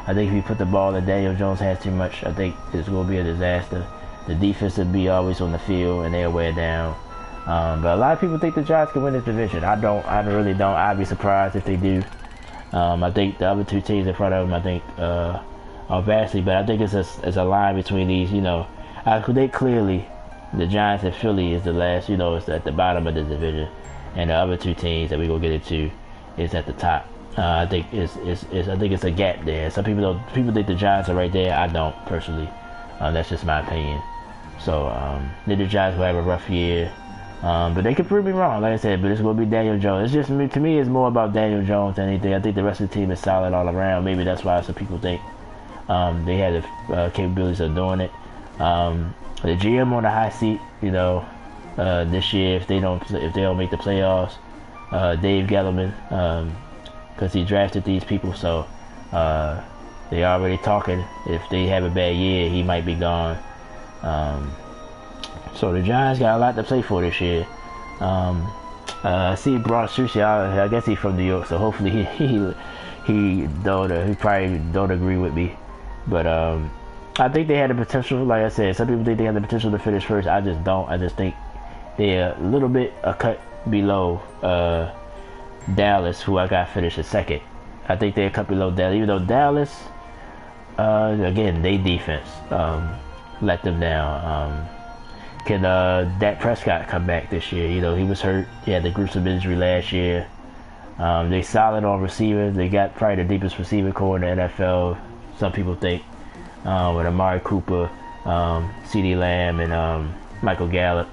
I think if you put the ball in Daniel Jones' hands too much, I think it's going to be a disaster. The defense will be always on the field, and they'll wear down. But a lot of people think the Giants can win this division. I don't. I really don't. I'd be surprised if they do. I think the other two teams in front of them, I think, are vastly, but I think it's a line between these. I think clearly the Giants and Philly is the last. It's at the bottom of the division, and the other two teams that we're gonna get into is at the top. I think it's a gap there. Some people think the Giants are right there. I don't personally. That's just my opinion. So the Giants will have a rough year, but they could prove me wrong, like I said. But it's going to be Daniel Jones. It's just to me, it's more about Daniel Jones than anything. I think the rest of the team is solid all around. Maybe that's why some people think they have the capabilities of doing it. The GM on the high seat, this year if they don't make the playoffs, Dave Gettleman, because he drafted these people, so they already talking. If they have a bad year, he might be gone. So the Giants got a lot to play for this year. I see Brock Sushi. I guess he's from New York, so hopefully he probably don't agree with me. But I think they had the potential. Like I said, some people think they have the potential to finish first. I just don't. I just think they're a little bit a cut below Dallas, who I got finished in second. I think they're a cut below Dallas, even though Dallas, again, they defense let them down. Can Dak Prescott come back this year? He was hurt. He had the gruesome injury last year. They solid on receivers. They got probably the deepest receiver core in the NFL. Some people think with Amari Cooper, CeeDee Lamb, and Michael Gallup.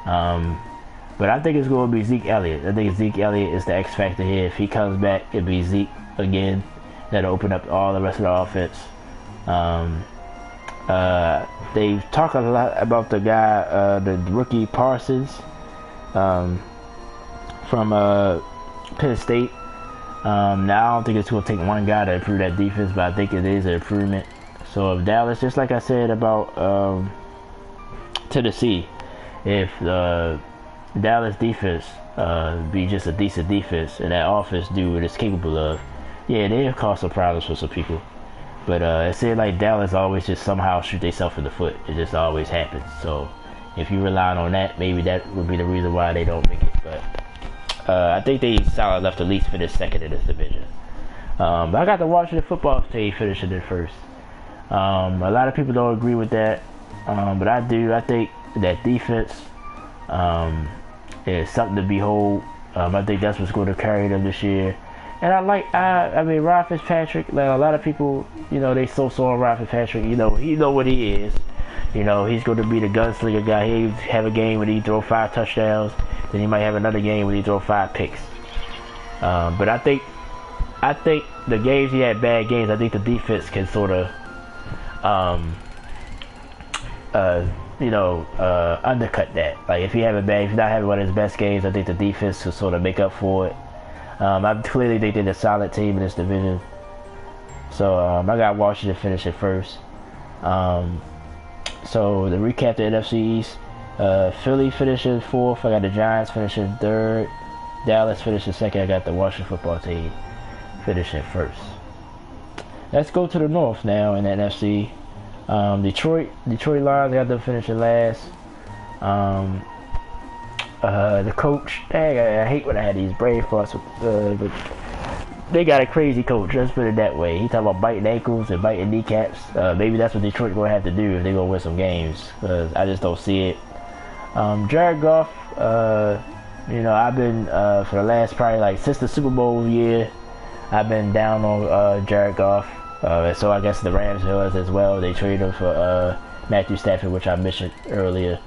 But I think it's going to be Zeke Elliott. I think Zeke Elliott is the X factor here. If he comes back, it'll be Zeke again. That'll open up all the rest of the offense. They talk a lot about the guy, the rookie Parsons, from Penn State. Now I don't think it's going to take one guy to improve that defense, but I think it is an improvement. So if Dallas, just like I said about Tennessee, if Dallas defense be just a decent defense and that offense do what it's capable of, yeah, they have caused some problems for some people. But it seems like Dallas always just somehow shoot themselves in the foot. It just always happens. So if you rely on that, maybe that would be the reason why they don't make it. But I think they solid enough to at least finish second in this division. But I got the Washington football team finishing in first. A lot of people don't agree with that, but I do. I think that defense is something to behold. I think that's what's going to carry them this year. And I mean, Ryan Fitzpatrick, like a lot of people, you know, they so on Ryan Fitzpatrick. You know, he know what he is. You know, he's going to be the gunslinger guy. He have a game where he throw 5 touchdowns. Then he might have another game where he throw 5 picks. But I think the games he had bad games. I think the defense can sort of, undercut that. Like if if not having one of his best games, I think the defense will sort of make up for it. I clearly think they're a solid team in this division. So I got Washington finishing first. So to recap the NFC East, Philly finishing 4th. I got the Giants finishing 3rd. Dallas finishing 2nd. I got the Washington football team finishing 1st. Let's go to the North now in the NFC. Detroit Lions, I got them finishing last. The coach, dang, I hate when I had these brain farts, but they got a crazy coach, let's put it that way. He talking about biting ankles and biting kneecaps. Maybe that's what Detroit going to have to do if they're going to win some games, because I just don't see it. Jared Goff, I've been, for the last probably like since the Super Bowl year, I've been down on Jared Goff. So I guess the Rams was as well. They traded him for Matthew Stafford, which I mentioned earlier.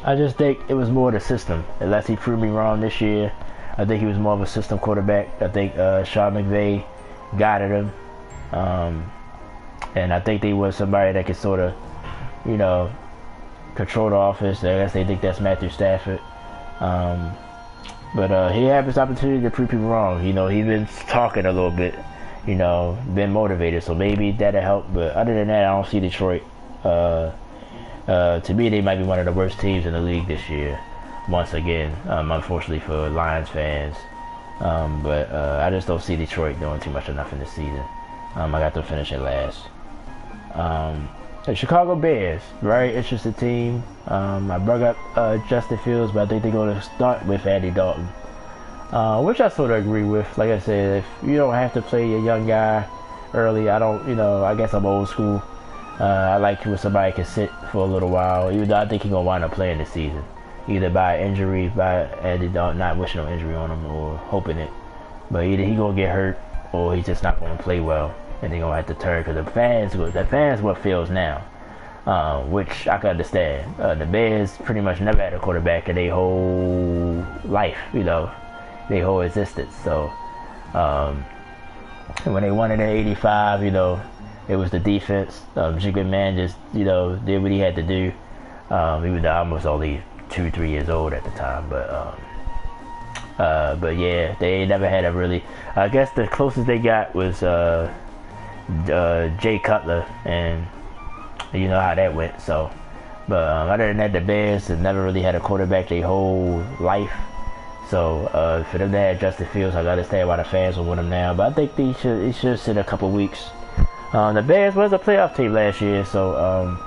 I just think it was more the system. Unless he proved me wrong this year, I think he was more of a system quarterback. I think Sean McVay guided him. And I think they were somebody that could sort of, control the offense. I guess they think that's Matthew Stafford. But he had this opportunity to prove people wrong. He's been talking a little bit, been motivated. So maybe that'll help. But other than that, I don't see Detroit. To me, they might be one of the worst teams in the league this year. Once again, unfortunately for Lions fans. But I just don't see Detroit doing too much enough in this season. I got them finishing last. The Chicago Bears, very interesting team. I brought up Justin Fields, but I think they're going to start with Andy Dalton, which I sort of agree with. Like I said, if you don't have to play a young guy early, I guess I'm old school. I like when somebody can sit for a little while, even though I think he's going to wind up playing this season. Either by injury, by Andy Dalton, not wishing no injury on him or hoping it. But either he's going to get hurt or he's just not going to play well. And they're going to have to turn because the fans what Fields now. Which I can understand. The Bears pretty much never had a quarterback in their whole life, their whole existence. So when they won in '85, it was the defense. Jim McMahon just, did what he had to do. Even though I was only 2-3 years old at the time, but yeah, they never had a really. I guess the closest they got was Jay Cutler, and you know how that went. So, but other than that, the Bears have never really had a quarterback their whole life. So for them to have Justin Fields, I understand why the fans will want him now. But I think he should sit a couple weeks. The Bears was a playoff team last year, so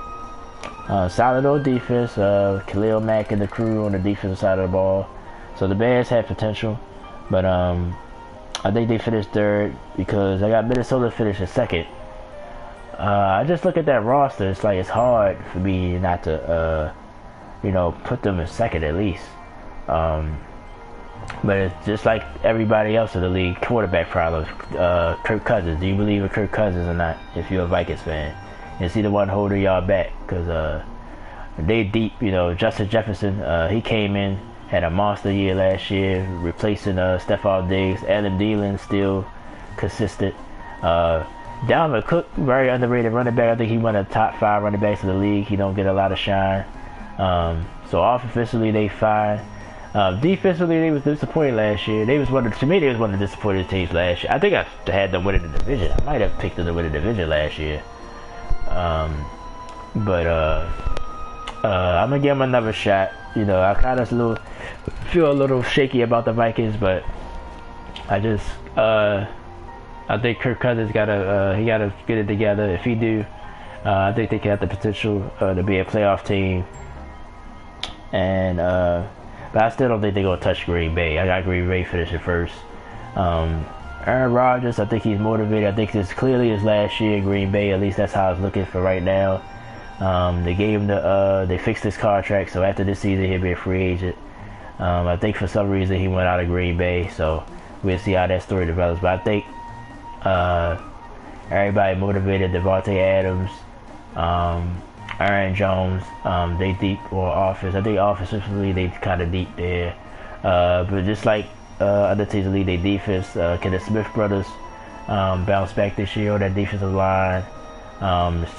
solid on defense. Khalil Mack and the crew on the defensive side of the ball. So the Bears had potential, but I think they finished 3rd because I got Minnesota finishing 2nd. I just look at that roster. It's like it's hard for me not to, put them in 2nd at least. But it's just like everybody else in the league, quarterback problems. Kirk Cousins. Do you believe in Kirk Cousins or not? If you're a Vikings fan, is he the one holding y'all back? Because they deep. Justin Jefferson. He came in, had a monster year last year, replacing Stephon Diggs. Adam Thielen still consistent. Dalvin Cook, very underrated running back. I think he one of the top 5 running backs in the league. He don't get a lot of shine. So offensively, they fine. Defensively, they was disappointed last year. They was to me, they was one of the disappointing teams last year. I think I had them winning the division. I might have picked them to win the division last year. But I'm gonna give them another shot. You know, I kind of feel a little shaky about the Vikings, but I think Kirk Cousins gotta get it together. If he do, I think they can have the potential to be a playoff team. And but I still don't think they're gonna touch Green Bay. I got Green Bay finishing first. Aaron Rodgers, I think he's motivated. I think this clearly his last year in Green Bay. At least that's how it's looking for right now. They gave him they fixed his contract, so after this season he'll be a free agent. I think for some reason he went out of Green Bay, so we'll see how that story develops. But I think everybody motivated. Devontae Adams, Aaron Jones, they deep on offense. I think offensively they kind of deep there. But just like other teams in the league, they defense. Can the Smith brothers bounce back this year on that defensive line?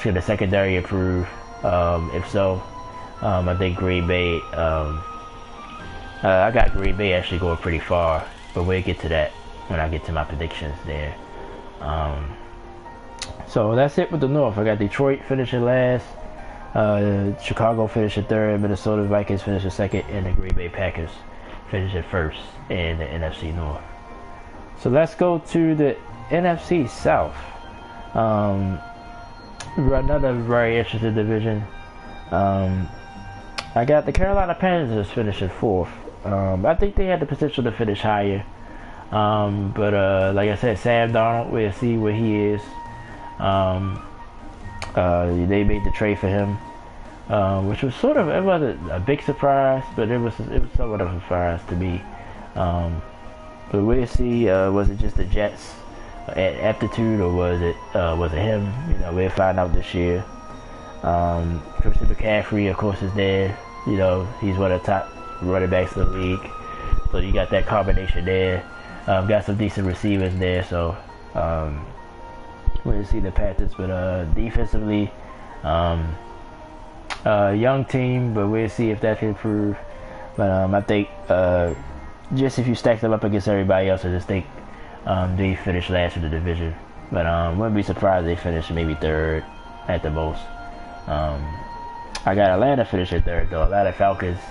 Should the secondary improve? If so, I think Green Bay. I got Green Bay actually going pretty far, but we'll get to that when I get to my predictions there. So that's it with the North. I got Detroit finishing last, Chicago finishing third, Minnesota Vikings finishing second, and the Green Bay Packers finishing first in the NFC North. So let's go to the NFC South. Another very interesting division. I got the Carolina Panthers finishing fourth. I think they had the potential to finish higher. But like I said, Sam Darnold, we'll see where he is. They made the trade for him, which was it wasn't a big surprise, but it was somewhat of a surprise to me. But we'll see. Was it just the Jets' aptitude, or was it him? You know, we'll find out this year. Christian McCaffrey, of course, is there. You know, he's one of the top running backs in the league, so you got that combination there. Got some decent receivers there, so we'll see the Panthers. But defensively, young team, but we'll see if that can improve. But I think just if you stack them up against everybody else, I just think they finish last in the division. But wouldn't be surprised if they finish maybe third at the most. I got Atlanta finishing third though. Atlanta Falcons.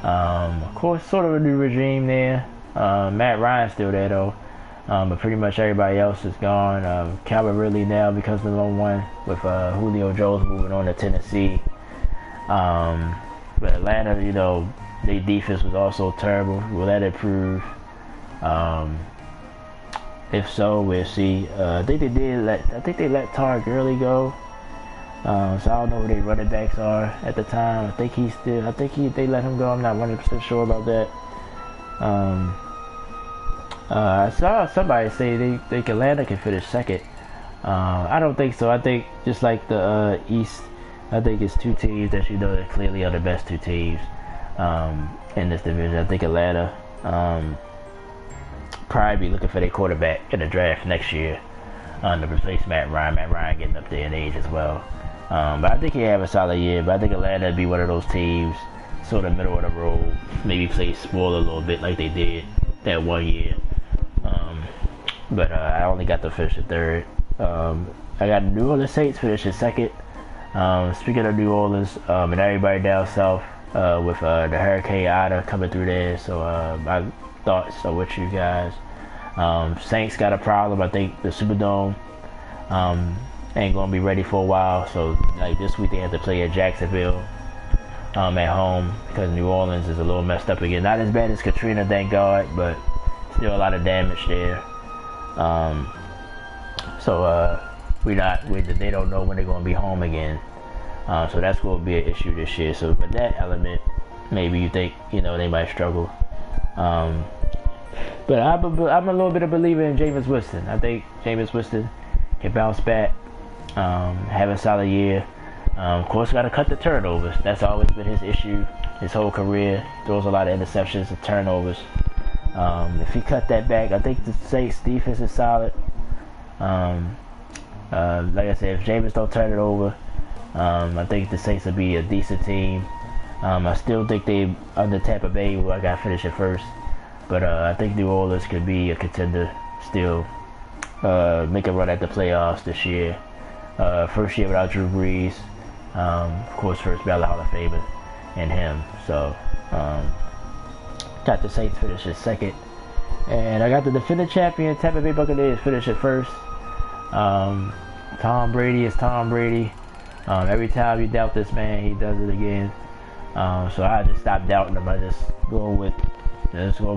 Of course, sort of a new regime there. Matt Ryan's still there though. But pretty much everybody else is gone. Calvin Ridley now becomes the number one with Julio Jones moving on to Tennessee. But Atlanta, you know, their defense was also terrible. Will that improve? If so, we'll see. I think they let Todd Gurley go. So I don't know who their running backs are at the time. I think they let him go. I'm not 100% sure about that. I saw somebody say they think Atlanta can finish second. I don't think so. I think just like the East, I think it's two teams that you know that clearly are the best two teams in this division. I think Atlanta probably be looking for their quarterback in the draft next year to replace Matt Ryan. Matt Ryan getting up there in age as well. But I think he'll have a solid year. But I think Atlanta will be one of those teams, sort of middle of the road, maybe play small a little bit like they did that one year. But I only got the finish at third. I got New Orleans Saints finishing second. Speaking of New Orleans and everybody down south with the Hurricane Ida coming through there, so my thoughts are with you guys. Saints got a problem. I think the Superdome ain't gonna be ready for a while, so like this week they have to play at Jacksonville at home because New Orleans is a little messed up again. Not as bad as Katrina, thank God, but still a lot of damage there. They don't know when they're going to be home again. So that's going to be an issue this year. So with that element, maybe you think, you know, they might struggle. But I'm a little bit of a believer in Jameis Winston. I think Jameis Winston can bounce back, have a solid year. Of course, got to cut the turnovers. That's always been his issue his whole career. He throws a lot of interceptions and turnovers. If he cut that back, I think the Saints defense is solid. Like I said, if Jameis don't turn it over, I think the Saints will be a decent team. I still think they under Tampa Bay. I got to finish it first, but I think New Orleans could be a contender still. Make a run at the playoffs this year. First year without Drew Brees. Of course, first ballot Hall of Famer and him. So got the Saints finish at second, and I got the defending champion Tampa Bay Buccaneers finish at first. Tom Brady is Tom Brady. Every time you doubt this man, he does it again. So I just stopped doubting him. I just gonna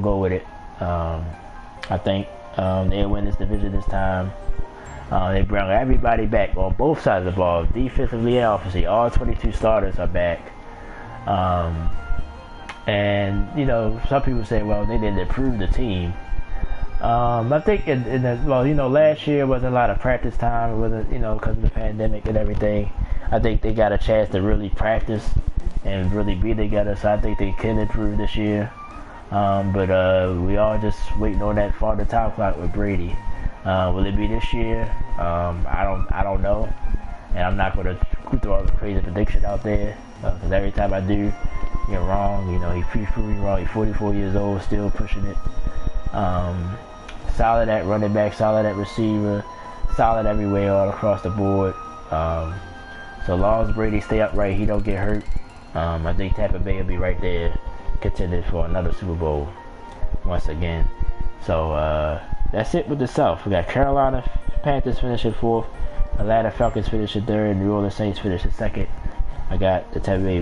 go with it. I think they'll win this division this time. They bring everybody back on both sides of the ball, defensively and offensively. All 22 starters are back. And you know, some people say, well, they didn't improve the team. I think last year wasn't a lot of practice time. It wasn't, because of the pandemic and everything. I think they got a chance to really practice and really be together. So I think they can improve this year. But we all just waiting on that farther time clock with Brady. Will it be this year? I don't know, and I'm not going to throw a crazy prediction out there because every time I do, you're wrong. He's proving wrong. He's 44 years old, still pushing it. Solid at running back, solid at receiver, solid everywhere all across the board. So long as Brady stay upright, he don't get hurt. I think Tampa Bay will be right there, contending for another Super Bowl once again. So that's it with the South. We got Carolina Panthers finishing fourth, Atlanta Falcons finishing third, New Orleans Saints finishing second. I got the Tampa Bay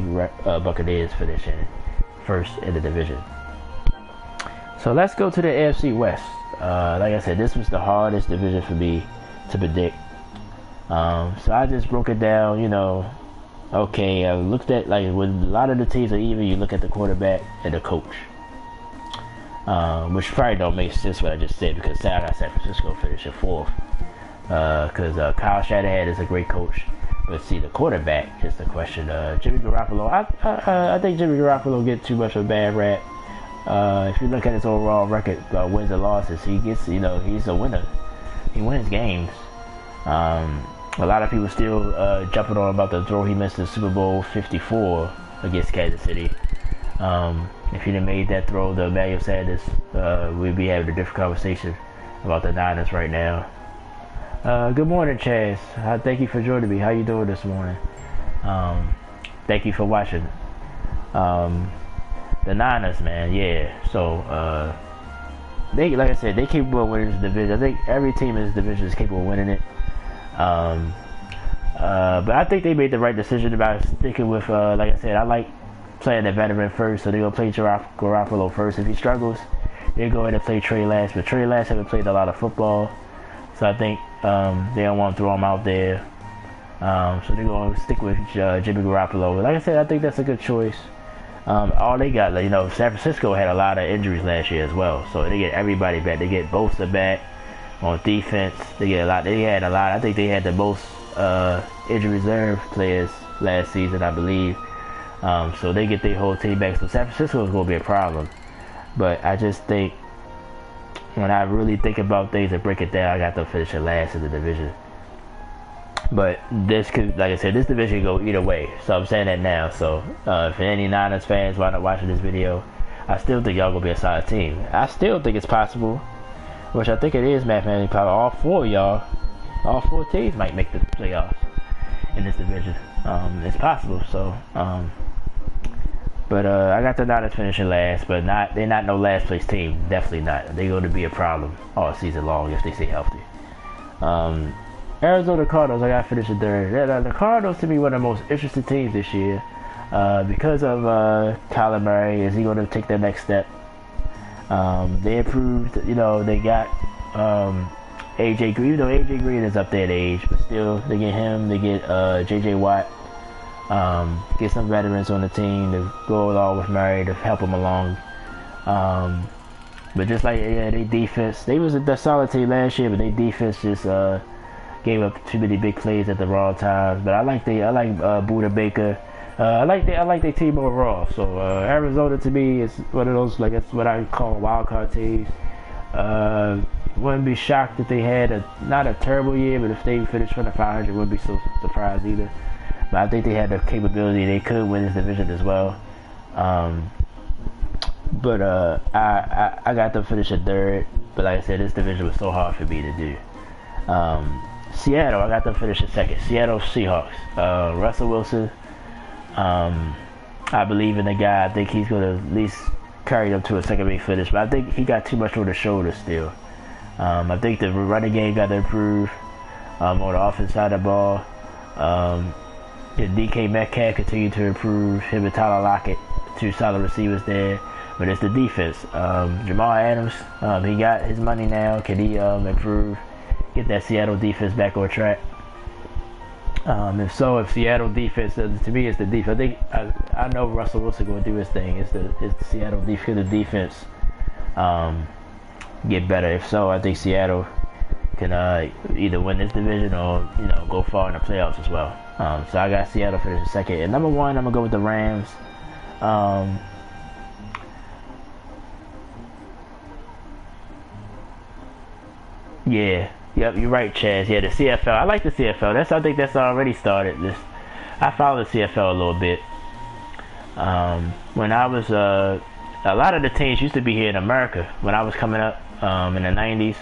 Buccaneers finishing first in the division. So let's go to the AFC West. Like I said, this was the hardest division for me to predict. So I just broke it down, Okay, I looked at, with a lot of the teams are even, you look at the quarterback and the coach. Which probably don't make sense what I just said, because I got San Francisco finishing fourth. Because Kyle Shanahan is a great coach. But see, the quarterback is the question. Jimmy Garoppolo, I think Jimmy Garoppolo gets too much of a bad rap. If you look at his overall record, wins and losses, he gets, he's a winner. He wins games. A lot of people still jumping on about the throw he missed in Super Bowl 54 against Kansas City. If he'd have made that throw to Emmanuel Sanders, we'd be having a different conversation about the Niners right now. Good morning, Chaz. Thank you for joining me. How you doing this morning? Thank you for watching. The Niners, man, yeah. So, they, like I said, they capable of winning this division. I think every team in this division is capable of winning it. But I think they made the right decision about sticking with, like I said, I like playing the veteran first, so they're going to play Garoppolo first. If he struggles, they'll go ahead and play Trey Lance. But Trey Lance haven't played a lot of football, so I think they don't want to throw him out there. So they're going to stick with Jimmy Garoppolo. Like I said, I think that's a good choice. All they got, San Francisco had a lot of injuries last year as well, so they get everybody back. They get Bosa back on defense. They had a lot. I think they had the most injury reserve players last season, I believe. So they get their whole team back. So San Francisco is going to be a problem. But I just think when I really think about things and break it down, I got them finishing last in the division. But this could, like I said, this division could go either way. So I'm saying that now. So if any Niners fans wind up watching this video, I still think y'all going to be a solid team. I still think it's possible, which I think it is mathematically probably all four teams might make the playoffs in this division. It's possible. So, but I got the Niners finishing last, but they're not no last place team. Definitely not. They're going to be a problem all season long if they stay healthy. Arizona Cardinals, I got finished in third. The Cardinals to me one of the most interesting teams this year because of Kyler Murray. Is he going to take the next step? They improved, they got AJ Green. AJ Green is up there in age, but still they get him. They get JJ Watt. Get some veterans on the team to go along with Murray to help him along. But just like their defense, they was a solid team last year, but their defense just gave up too many big plays at the wrong times. But I like Buda Baker. I like their team overall. So Arizona to me is one of those, that's what I call wild card teams. Wouldn't be shocked if they had not a terrible year, but if they finished under 500, wouldn't be so surprised either. But I think they had the capability; they could win this division as well. Um, but I got them finishing third. But like I said, this division was so hard for me to do. Seattle, I got them finishing second. Seattle Seahawks. Russell Wilson. I believe in the guy. I think he's going to at least carry them to a second-rate finish. But I think he got too much on the shoulders still. I think the running game got to improve on the offense side of the ball. DK Metcalf continued to improve. Him and Tyler Lockett, two solid receivers there. But it's the defense. Jamal Adams, he got his money now. Can he improve? Get that Seattle defense back on track? If Seattle defense, to me, it's the defense. I know Russell Wilson going to do his thing. It's the Seattle defense. The defense get better. If so, I think Seattle can either win this division or go far in the playoffs as well. So I got Seattle finishing second. And number one, I'm gonna go with the Rams. Yep, you're right, Chaz. Yeah, the CFL. I like the CFL. I think that's already started. I follow the CFL a little bit. When I was, a lot of the teams used to be here in America. When I was coming up in the 90s,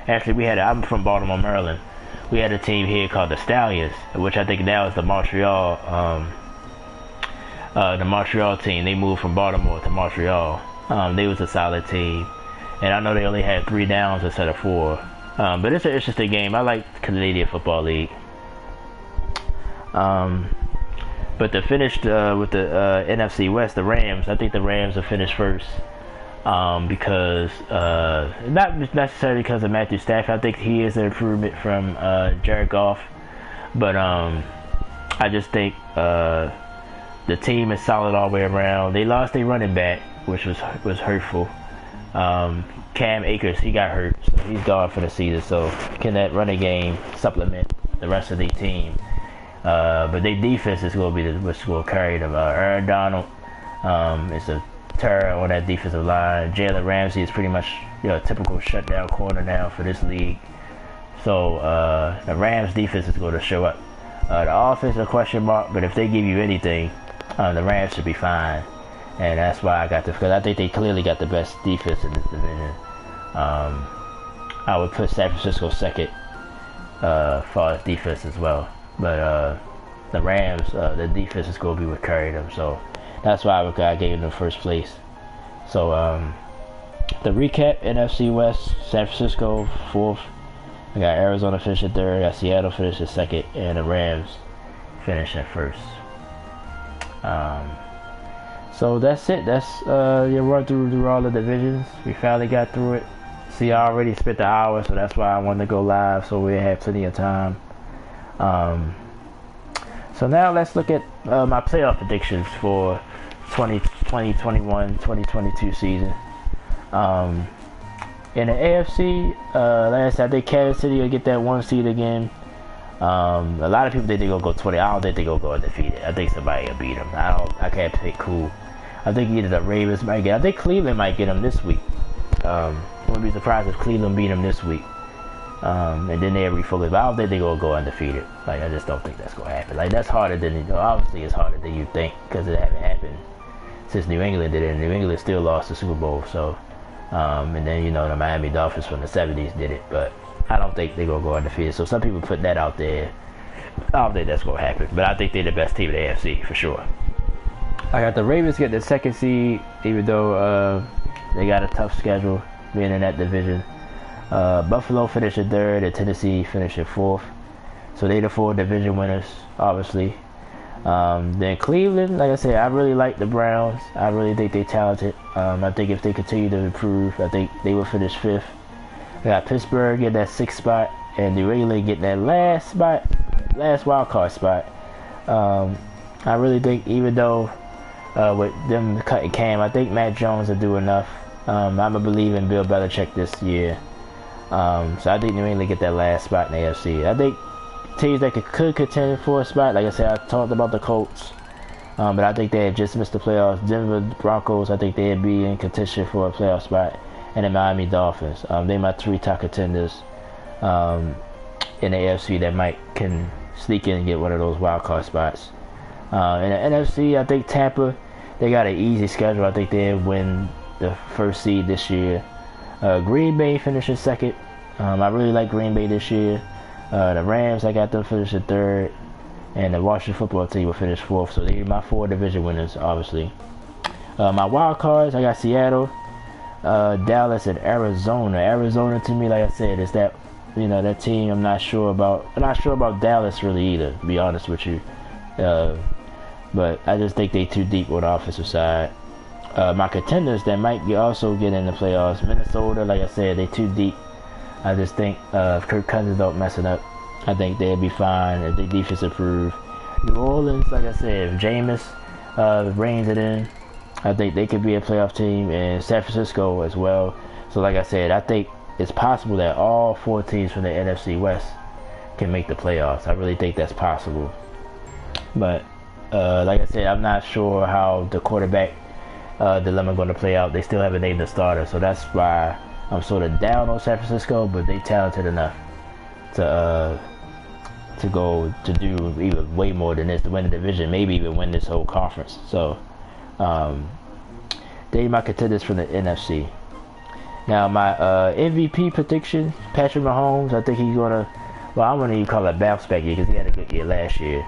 actually I'm from Baltimore, Maryland. We had a team here called the Stallions, which I think now is the Montreal team. They moved from Baltimore to Montreal. They was a solid team. And I know they only had 3 downs instead of 4. But it's an interesting game. I like the Canadian Football League. But to finish with the NFC West, the Rams, I think the Rams will finish first. Because not necessarily because of Matthew Stafford. I think he is an improvement from Jared Goff. But I just think the team is solid all the way around. They lost their running back, which was hurtful. Cam Akers, he got hurt, so he's gone for the season. So can that running game supplement the rest of the team? But their defense is going to be what's going to carry them. Aaron Donald is a terror on that defensive line. Jalen Ramsey is pretty much a typical shutdown corner now for this league. So the Rams defense is going to show up. The offense is a question mark, but if they give you anything, the Rams should be fine. And that's why I got this, because I think they clearly got the best defense in this division. I would put San Francisco second for defense as well. But the Rams, the defense is going to be what carried them. So that's why I gave them first place. So the recap, NFC West, San Francisco fourth. I got Arizona finishing third. I got Seattle finishing second. And the Rams finishing first. So that's it. That's your run through all the divisions. We finally got through it. See, I already spent the hour, so that's why I wanted to go live, so we have plenty of time. So now let's look at my playoff predictions for 2021, 2022 season. In the AFC, like I said, I think Kansas City will get that 1 seed again. A lot of people think they're going to go 20. I don't think they're going to go undefeated. I think somebody will beat them. I can't pick who. I think either the Ravens might get. I think Cleveland might get them this week. Wouldn't be surprised if Cleveland beat them this week. And then they'll refocus. But I don't think they're going to go undefeated. I just don't think that's going to happen. That's harder than, obviously it's harder than you think, because it hasn't happened since New England did it. And New England still lost the Super Bowl. So, and then, the Miami Dolphins from the 70s did it. But I don't think they're going to go undefeated. So some people put that out there. I don't think that's going to happen. But I think they're the best team in the AFC, for sure. I got the Ravens get the 2nd seed, even though they got a tough schedule being in that division. Buffalo finishing 3rd and Tennessee finishing 4th. So they the 4 division winners, obviously. Then Cleveland, like I said, I really like the Browns. I really think they're talented. I think if they continue to improve, I think they will finish 5th. I got Pittsburgh getting that 6th spot, and New England getting that last wild card spot. I really think, even though with them cutting Cam, I think Matt Jones will do enough. I'm a believer in Bill Belichick this year. So I think New England get that last spot in the AFC. I think teams that could contend for a spot, like I said, I talked about the Colts, but I think they had just missed the playoffs. Denver Broncos, I think they'd be in contention for a playoff spot, and the Miami Dolphins. They my 3 top contenders in the AFC that can sneak in and get one of those wild card spots. In the NFC, I think Tampa, they got an easy schedule. I think they'll win the first seed this year. Green Bay finishing second. I really like Green Bay this year. The Rams, I got them finishing third. And the Washington football team will finish fourth. So they're my 4 division winners, obviously. My wild cards, I got Seattle, Dallas, and Arizona. Arizona, to me, like I said, is that, that team I'm not sure about. I'm not sure about Dallas really either, to be honest with you. But I just think they too deep on the offensive side. My contenders that might also get in the playoffs, Minnesota, like I said, they too deep. I just think if Kirk Cousins don't mess it up, I think they'll be fine if the defense improve. New Orleans, like I said, if Jameis reins it in, I think they could be a playoff team. And San Francisco as well. So like I said, I think it's possible that all 4 teams from the NFC West can make the playoffs. I really think that's possible. But like I said, I'm not sure how the quarterback dilemma going to play out. They still haven't named the starter, so that's why I'm sort of down on San Francisco. But they talented enough to go to do even way more than this, to win the division, maybe even win this whole conference. So they my contenders from the NFC. Now my MVP prediction, Patrick Mahomes. I think he's gonna. Well, I wouldn't even call it bounce back year because he had a good year last year.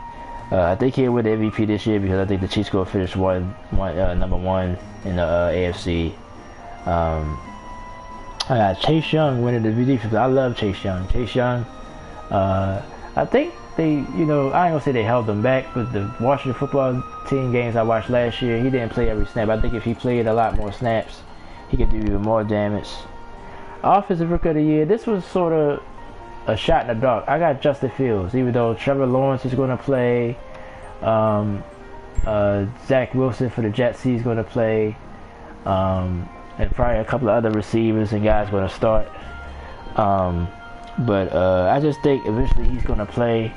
I think he'll win the MVP this year because I think the Chiefs going to finish number 1 in the AFC. I got Chase Young winning the defense. I love Chase Young. Chase Young, I think they, I ain't gonna say they held them back, but the Washington football team games I watched last year, he didn't play every snap. I think if he played a lot more snaps, he could do even more damage. Offensive Rookie of the Year, this was sort of a shot in the dark. I got Justin Fields, even though Trevor Lawrence is going to play. Zach Wilson for the Jets, he's going to play. And probably a couple of other receivers and guys going to start. But I just think eventually he's going to play.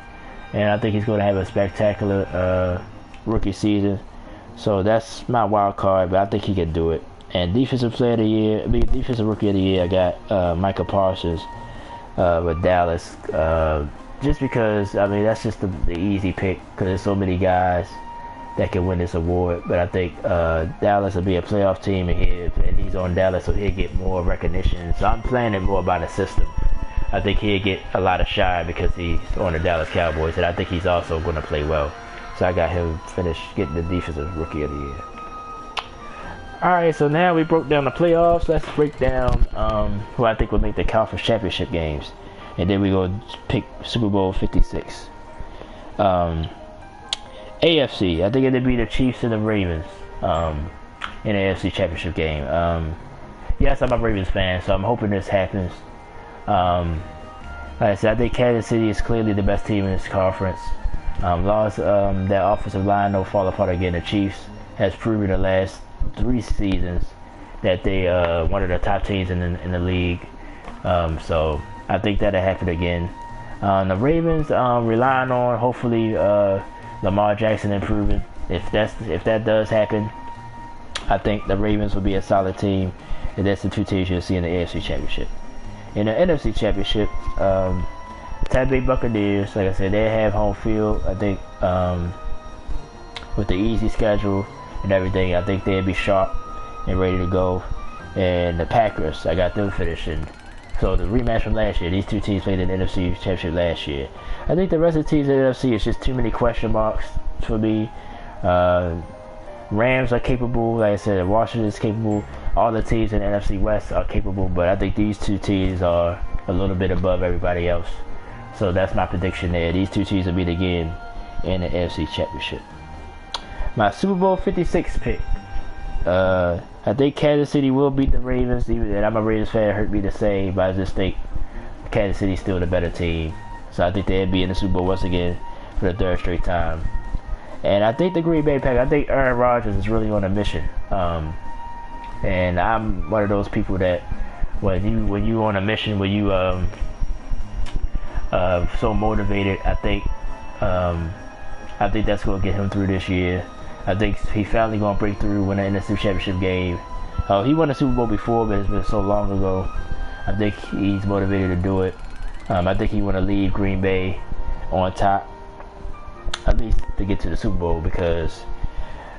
And I think he's going to have a spectacular rookie season. So that's my wild card, but I think he can do it. And Defensive Rookie of the Year, I got Micah Parsons. With Dallas, just because that's just the easy pick because there's so many guys that can win this award. But I think Dallas will be a playoff team, and he's on Dallas, so he'll get more recognition. So I'm playing it more by the system. I think he'll get a lot of shine because he's on the Dallas Cowboys, and I think he's also going to play well. So I got him getting the Defensive Rookie of the Year. Alright, so now we broke down the playoffs. Let's break down who I think will make the conference championship games. And then we go pick Super Bowl 56. AFC, I think it'll be the Chiefs and the Ravens in the AFC championship game. Yes, I'm a Ravens fan, so I'm hoping this happens. Like I said, I think Kansas City is clearly the best team in this conference. Long as that offensive line don't fall apart again, the Chiefs has proven the last 3 seasons that they one of the top teams in the league. So I think that'll happen again. The Ravens relying on hopefully Lamar Jackson improving. If that does happen, I think the Ravens will be a solid team, and that's the 2 teams you'll see in the AFC Championship. In the NFC Championship, Tampa Bay Buccaneers, like I said, they have home field. I think with the easy schedule and everything, I think they'll be sharp and ready to go. And the Packers, I got them finishing. So the rematch from last year, these 2 teams played in the NFC Championship last year. I think the rest of the teams in the NFC is just too many question marks for me. Rams are capable, like I said, Washington is capable. All the teams in the NFC West are capable, but I think these 2 teams are a little bit above everybody else. So that's my prediction there. These 2 teams will meet again in the NFC Championship. My Super Bowl 56 pick. I think Kansas City will beat the Ravens. Even and I'm a Ravens fan, it hurt me to say, but I just think Kansas City's still the better team. So I think they'll be in the Super Bowl once again for the 3rd straight time. And I think the Green Bay Packers, I think Aaron Rodgers is really on a mission. And I'm one of those people that when you on a mission, when you so motivated, I think that's going to get him through this year. I think he's finally going to break through, win an NFC Championship game. He won a Super Bowl before, but it's been so long ago. I think he's motivated to do it. I think he want to leave Green Bay on top, at least to get to the Super Bowl, because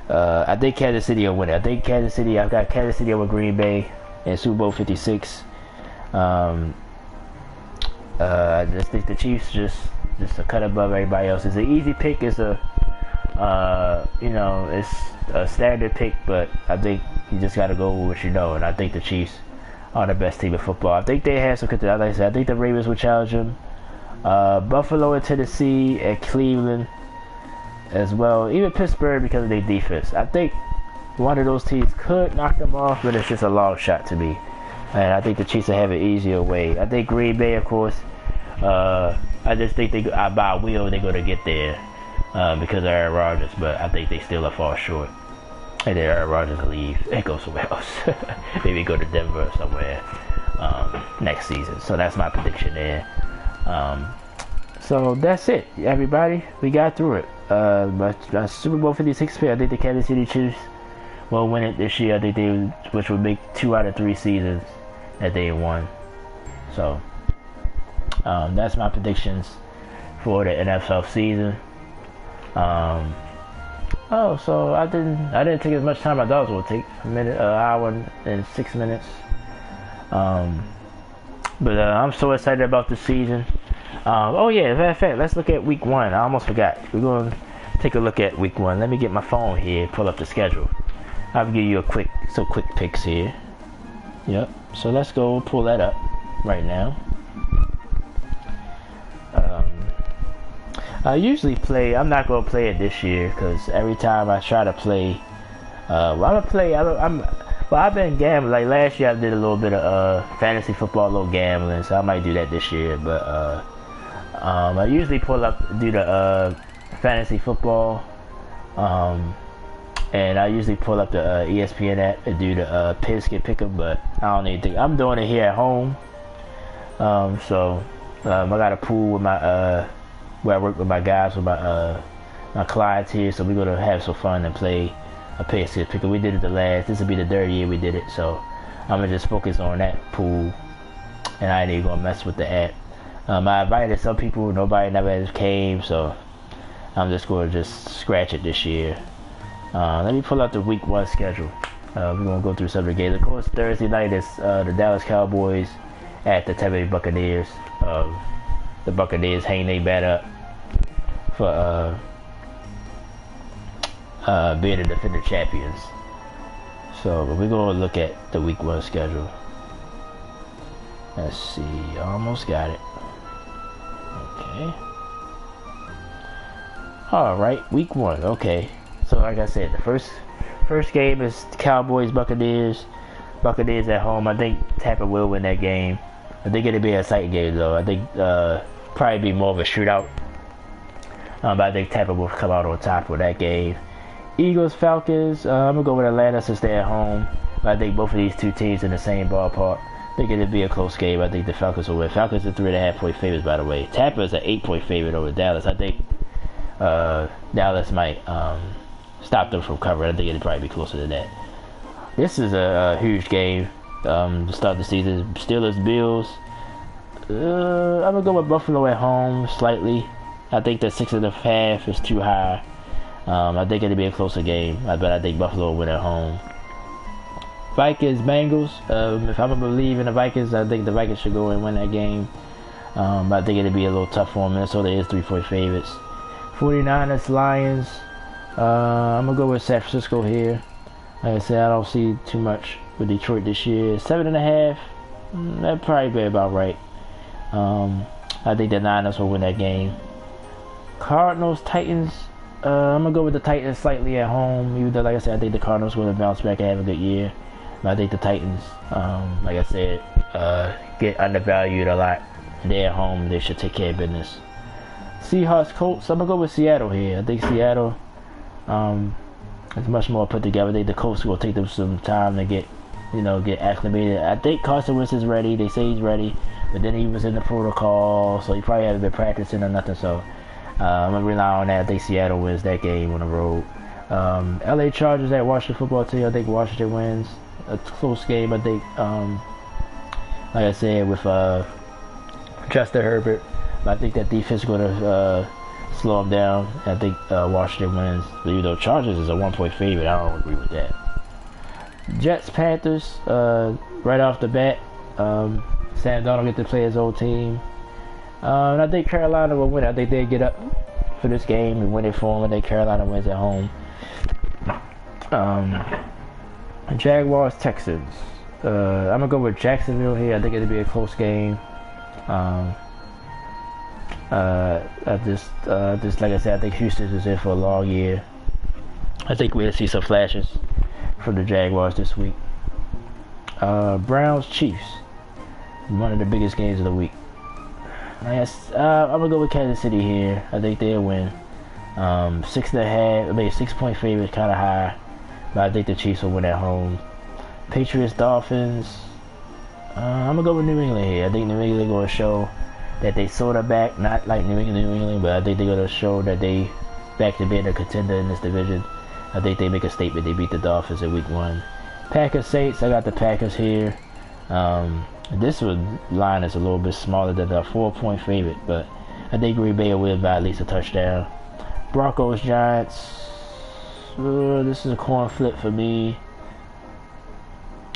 I think Kansas City will win it. I've got Kansas City over Green Bay in Super Bowl 56. I just think the Chiefs just a cut above everybody else. It's an easy pick. It's a it's a standard pick, but I think you just got to go with what you know. And I think the Chiefs are the best team in football. I think they have some. Like I said, I think the Ravens will challenge them. Buffalo and Tennessee and Cleveland as well. Even Pittsburgh because of their defense. I think one of those teams could knock them off, but it's just a long shot to me. And I think the Chiefs will have an easier way. I think Green Bay, of course. I just think by will they're going to get there because of Aaron Rodgers, but I think they still will fall short. And then Aaron Rodgers will leave and go somewhere else. Maybe go to Denver or somewhere next season. So that's my prediction there. So that's it, everybody. We got through it. My Super Bowl 56 pick, I think the Kansas City Chiefs will win it this year. I think which would make 2 out of 3 seasons that they won. So that's my predictions for the NFL season. So I didn't take as much time as I thought it would take. An hour and 6 minutes. But I'm so excited about the season. Matter of fact, let's look at week 1. I almost forgot. We're going to take a look at week 1. Let me get my phone here, pull up the schedule. I'll give you quick picks here. Yep. So let's go pull that up right now. I usually play. I'm not gonna play it this year because every time I try to play, I've been gambling. Like last year, I did a little bit of fantasy football, a little gambling. So I might do that this year. But I usually do the fantasy football, and I usually pull up the ESPN app and do the Pigskin Pick'em. But I don't even think I'm doing it here at home. So I got a pool with my where I work with my guys, with my clients here. So we're gonna have some fun and play a Pigskin Pick'em. We did it this will be the 3rd year we did it. So I'm gonna just focus on that pool, and I ain't even gonna mess with the app. I invited some people, nobody never came, so I'm just gonna scratch it this year. Let me pull out the week 1 schedule. We're gonna go through some of the games. Of course, Thursday night is the Dallas Cowboys at the Tampa Bay Buccaneers. The Buccaneers hang their bat up for being the defending champions. So we're gonna look at the week 1 schedule. Let's see, almost got it. Okay. All right, week 1. Okay. So like I said, the first game is Cowboys Buccaneers. Buccaneers at home. I think Tampa will win that game. I think it'll be a exciting game though. I think probably be more of a shootout. But I think Tampa will come out on top with that game. Eagles Falcons. I'm gonna go with Atlanta since they're at home. But I think both of these two teams in the same ballpark. I think it'll be a close game. I think the Falcons will win. Falcons are 3.5 point favorites, by the way. Tampa is an 8 point favorite over Dallas. I think Dallas might stop them from covering. I think it'll probably be closer to that. This is a huge game to start the season. Steelers Bills. I'm gonna go with Buffalo at home slightly. I think that 6.5 is too high. I think it'll be a closer game, but I think Buffalo will win at home. Vikings Bengals. If I'm gonna believe in the Vikings, I think the Vikings should go and win that game. But I think it'll be a little tough for them. Minnesota is 3 point favorites. 49ers Lions. I'm gonna go with San Francisco here. Like I said, I don't see too much with Detroit this year. 7.5. That'd probably be about right. I think the Niners will win that game. Cardinals Titans. I'm gonna go with the Titans slightly at home. Even though, like I said, I think the Cardinals will bounce back and have a good year. But I think the Titans, like I said, get undervalued a lot. They're at home. They should take care of business. Seahawks Colts. I'm gonna go with Seattle here. I think Seattle is much more put together. I think the Colts will take them some time to get acclimated. I think Carson Wentz is ready. They say he's ready, but then he was in the protocol, so he probably hasn't been practicing or nothing. So I'm gonna rely on that. I think Seattle wins that game on the road. LA Chargers at Washington Football Team. I think Washington wins. A close game. I think, like I said, with Justin Herbert, I think that defense is going to slow them down. I think Washington wins. But even though Chargers is a 1-point favorite, I don't agree with that. Jets, Panthers, right off the bat. Sam Darnold get to play his old team. And I think Carolina will win. I think they get up for this game and win it for them. I think Carolina wins at home. Jaguars, Texans. I'm going to go with Jacksonville here. I think it'll be a close game. Just like I said, I think Houston is in for a long year. I think we'll see some flashes from the Jaguars this week. Browns, Chiefs. One of the biggest games of the week. I guess I'm gonna go with Kansas City here. I think they'll win. 6.5. I mean, 6-point favorite is kind of high, but I think the Chiefs will win at home. Patriots, Dolphins. I'm gonna go with New England here. I think New England gonna show that they sort of back, not like New England, but I think they're gonna show that they back to being a contender in this division. I think they make a statement. They beat the Dolphins in week 1. Packers, Saints. I got the Packers here. This line is a little bit smaller than the 4-point favorite, but I think Green Bay will win by at least a touchdown. Broncos, Giants. This is a coin flip for me.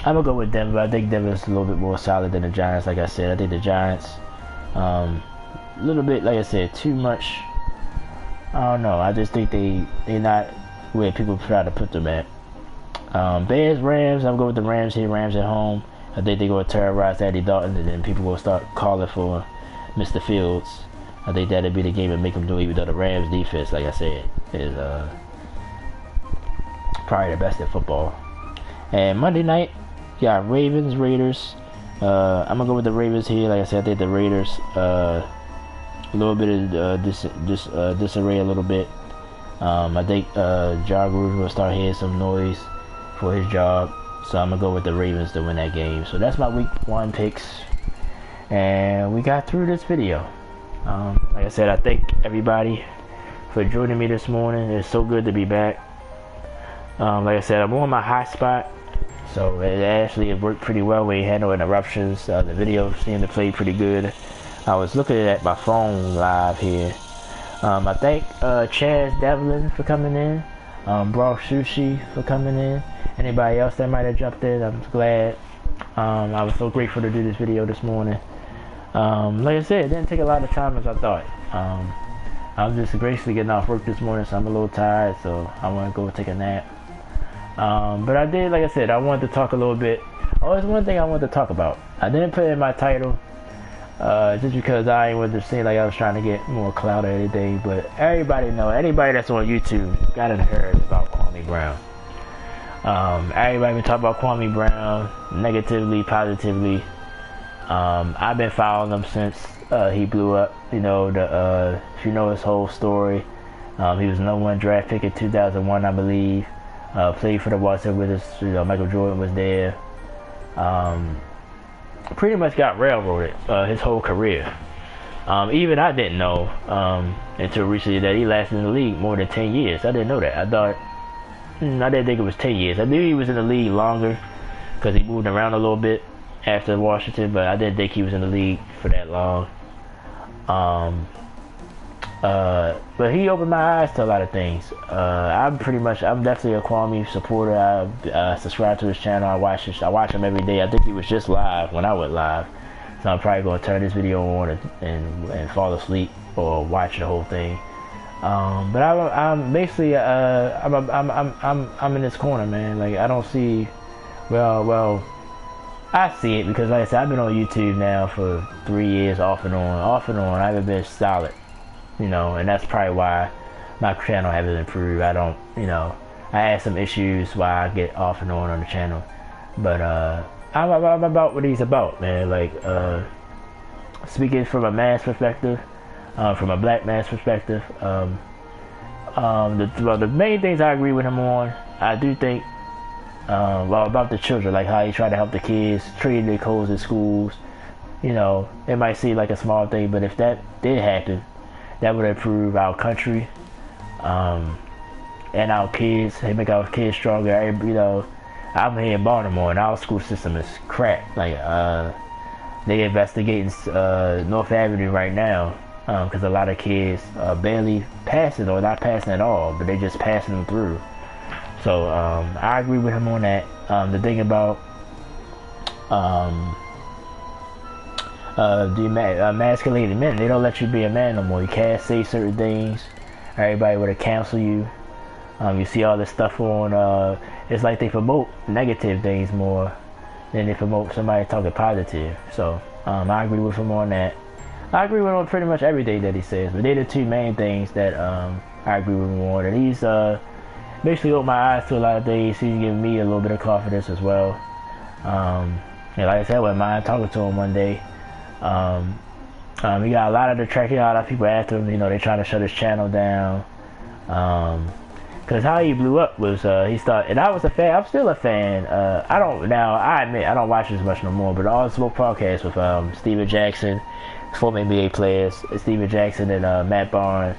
I'm gonna go with Denver. I think Denver's a little bit more solid than the Giants. Like I said, I think the Giants, a little bit, like I said, too much. I don't know. I just think they're not where people try to put them at. Bears, Rams. I'm going with the Rams here. Rams at home. I think they're going to terrorize Andy Dalton, and then people will start calling for Mr. Fields. I think that'll be the game and make them do, even though the Rams defense, like I said, is probably the best in football. And Monday night, got Ravens, Raiders. I'm going to go with the Ravens here. Like I said, I think the Raiders, a little bit of disarray a little bit. I think John Gruden will start hearing some noise for his job. So I'm going to go with the Ravens to win that game. So that's my week 1 picks. And we got through this video. Like I said, I thank everybody for joining me this morning. It's so good to be back. Like I said, I'm on my hot spot. So it worked pretty well. We had no interruptions. The video seemed to play pretty good. I was looking at my phone live here. I thank Chaz Devlin for coming in. Bro Sushi for coming in. Anybody else that might have jumped in, I'm glad. I was so grateful to do this video this morning. Like I said, it didn't take a lot of time as I thought. I was just gracefully getting off work this morning, so I'm a little tired, so I want to go take a nap. But I did, like I said, I wanted to talk a little bit. Oh, there's one thing I wanted to talk about. I didn't put it in my title, just because I ain't wanted to seem like I was trying to get more clout or anything. But everybody know, anybody that's on YouTube got to heard about Kwame Brown. Everybody been talking about Kwame Brown negatively, positively. I've been following him since he blew up. You know, if you know his whole story, he was the #1 draft pick in 2001, I believe. Played for the Washington Wizards. You know, Michael Jordan was there. Pretty much got railroaded his whole career. Even I didn't know until recently that he lasted in the league more than 10 years. I didn't know that. I didn't think it was 10 years. I knew he was in the league longer because he moved around a little bit after Washington, but I didn't think he was in the league for that long. But he opened my eyes to a lot of things. I'm definitely a Kwame supporter. I subscribe to his channel. I watch him every day. I think he was just live when I went live, so I'm probably gonna turn this video on and fall asleep or watch the whole thing. But I'm basically I'm in this corner, man. Like, I don't see, well, I see it because, like I said, I've been on YouTube now for 3 years, off and on. I haven't been solid, you know, and that's probably why my channel hasn't improved. I don't, you know, I had some issues why I get off and on the channel, but I'm about what he's about, man. Like, speaking from a man's perspective. From a black man's perspective, the main things I agree with him on, I do think, about the children, like how he tried to help the kids, treating their codes in schools. You know, it might seem like a small thing, but if that did happen, that would improve our country, and our kids, make our kids stronger. You know, I'm here in Baltimore, and our school system is crap. Like, they investigating North Avenue right now. because a lot of kids barely passing or not passing at all, but they're just passing them through. So I agree with him on that. The thing about the emasculated men, they don't let you be a man no more. You can't say certain things. Everybody would have canceled you. You see all this stuff on, it's like they promote negative things more than they promote somebody talking positive. So I agree with him on that. I agree with him on pretty much everything that he says, but they're the two main things that I agree with him on. And he's basically opened my eyes to a lot of things. He's giving me a little bit of confidence as well. And like I said, I wouldn't mind talking to him one day. He got a lot of detractors, a lot of people after him. You know, they trying to shut his channel down. Cause how he blew up was he started, and I was a fan. I'm still a fan. I admit I don't watch as much no more. But All Smoke podcast with Steven Jackson, former NBA players, Steven Jackson and Matt Barnes.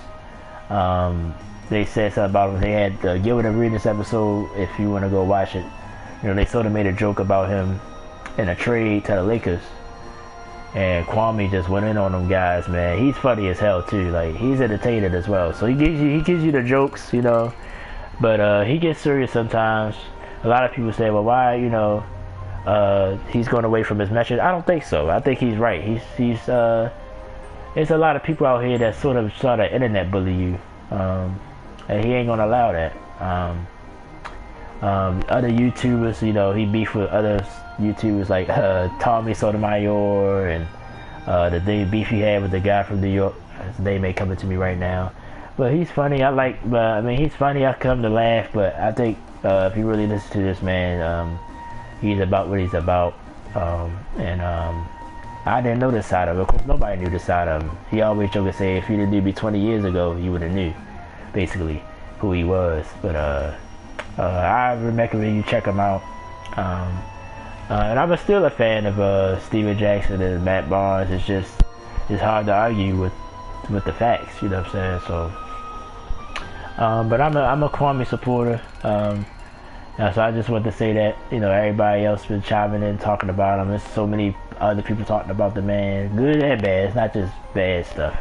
They said something about him. They had Gilbert Arenas episode. If you want to go watch it, you know, they sort of made a joke about him in a trade to the Lakers. And Kwame just went in on them guys, man. He's funny as hell too. Like, he's entertaining as well. So he gives you the jokes, you know. But he gets serious sometimes. A lot of people say, well, why, you know, he's going away from his message. I don't think so. I think he's right. There's a lot of people out here that sort of try to internet bully you. And he ain't gonna allow that. Other YouTubers, you know, he beef with other YouTubers like Tommy Sotomayor and the beef he had with the guy from New York. His name ain't coming to me right now, but he's funny. He's funny. I come to laugh, but I think if you really listen to this man, he's about what he's about. I didn't know this side of him. Of course, nobody knew this side of him. He always joke and say, if you didn't knew me 20 years ago, you would have knew, basically, who he was. But I recommend you check him out. And I'm still a fan of Steven Jackson and Matt Barnes. It's hard to argue with the facts, you know what I'm saying? So, but I'm a Kwame supporter. So I just want to say that, you know, everybody else been chiming in talking about him. There's so many other people talking about the man, good and bad. It's not just bad stuff.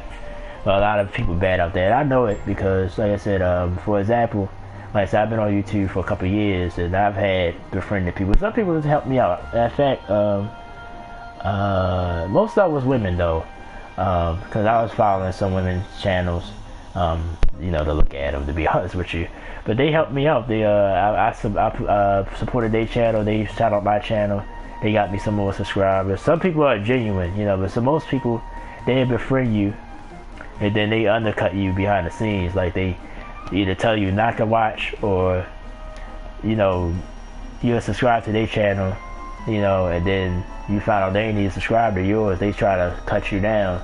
But a lot of people bad out there. And I know it because, like I said, for example, like I said, I've been on YouTube for a couple of years, and I've had befriended people. Some people have helped me out. In fact, most of that was women, though, because I was following some women's channels, you know, to look at them, to be honest with you. But they helped me out. I supported their channel. They shout out my channel. They got me some more subscribers. Some people are genuine, you know, but most people, they befriend you, and then they undercut you behind the scenes. Like, they either tell you not to watch, or, you know, you'll subscribe to their channel, you know, and then you find out they ain't even subscribed to yours. They try to cut you down.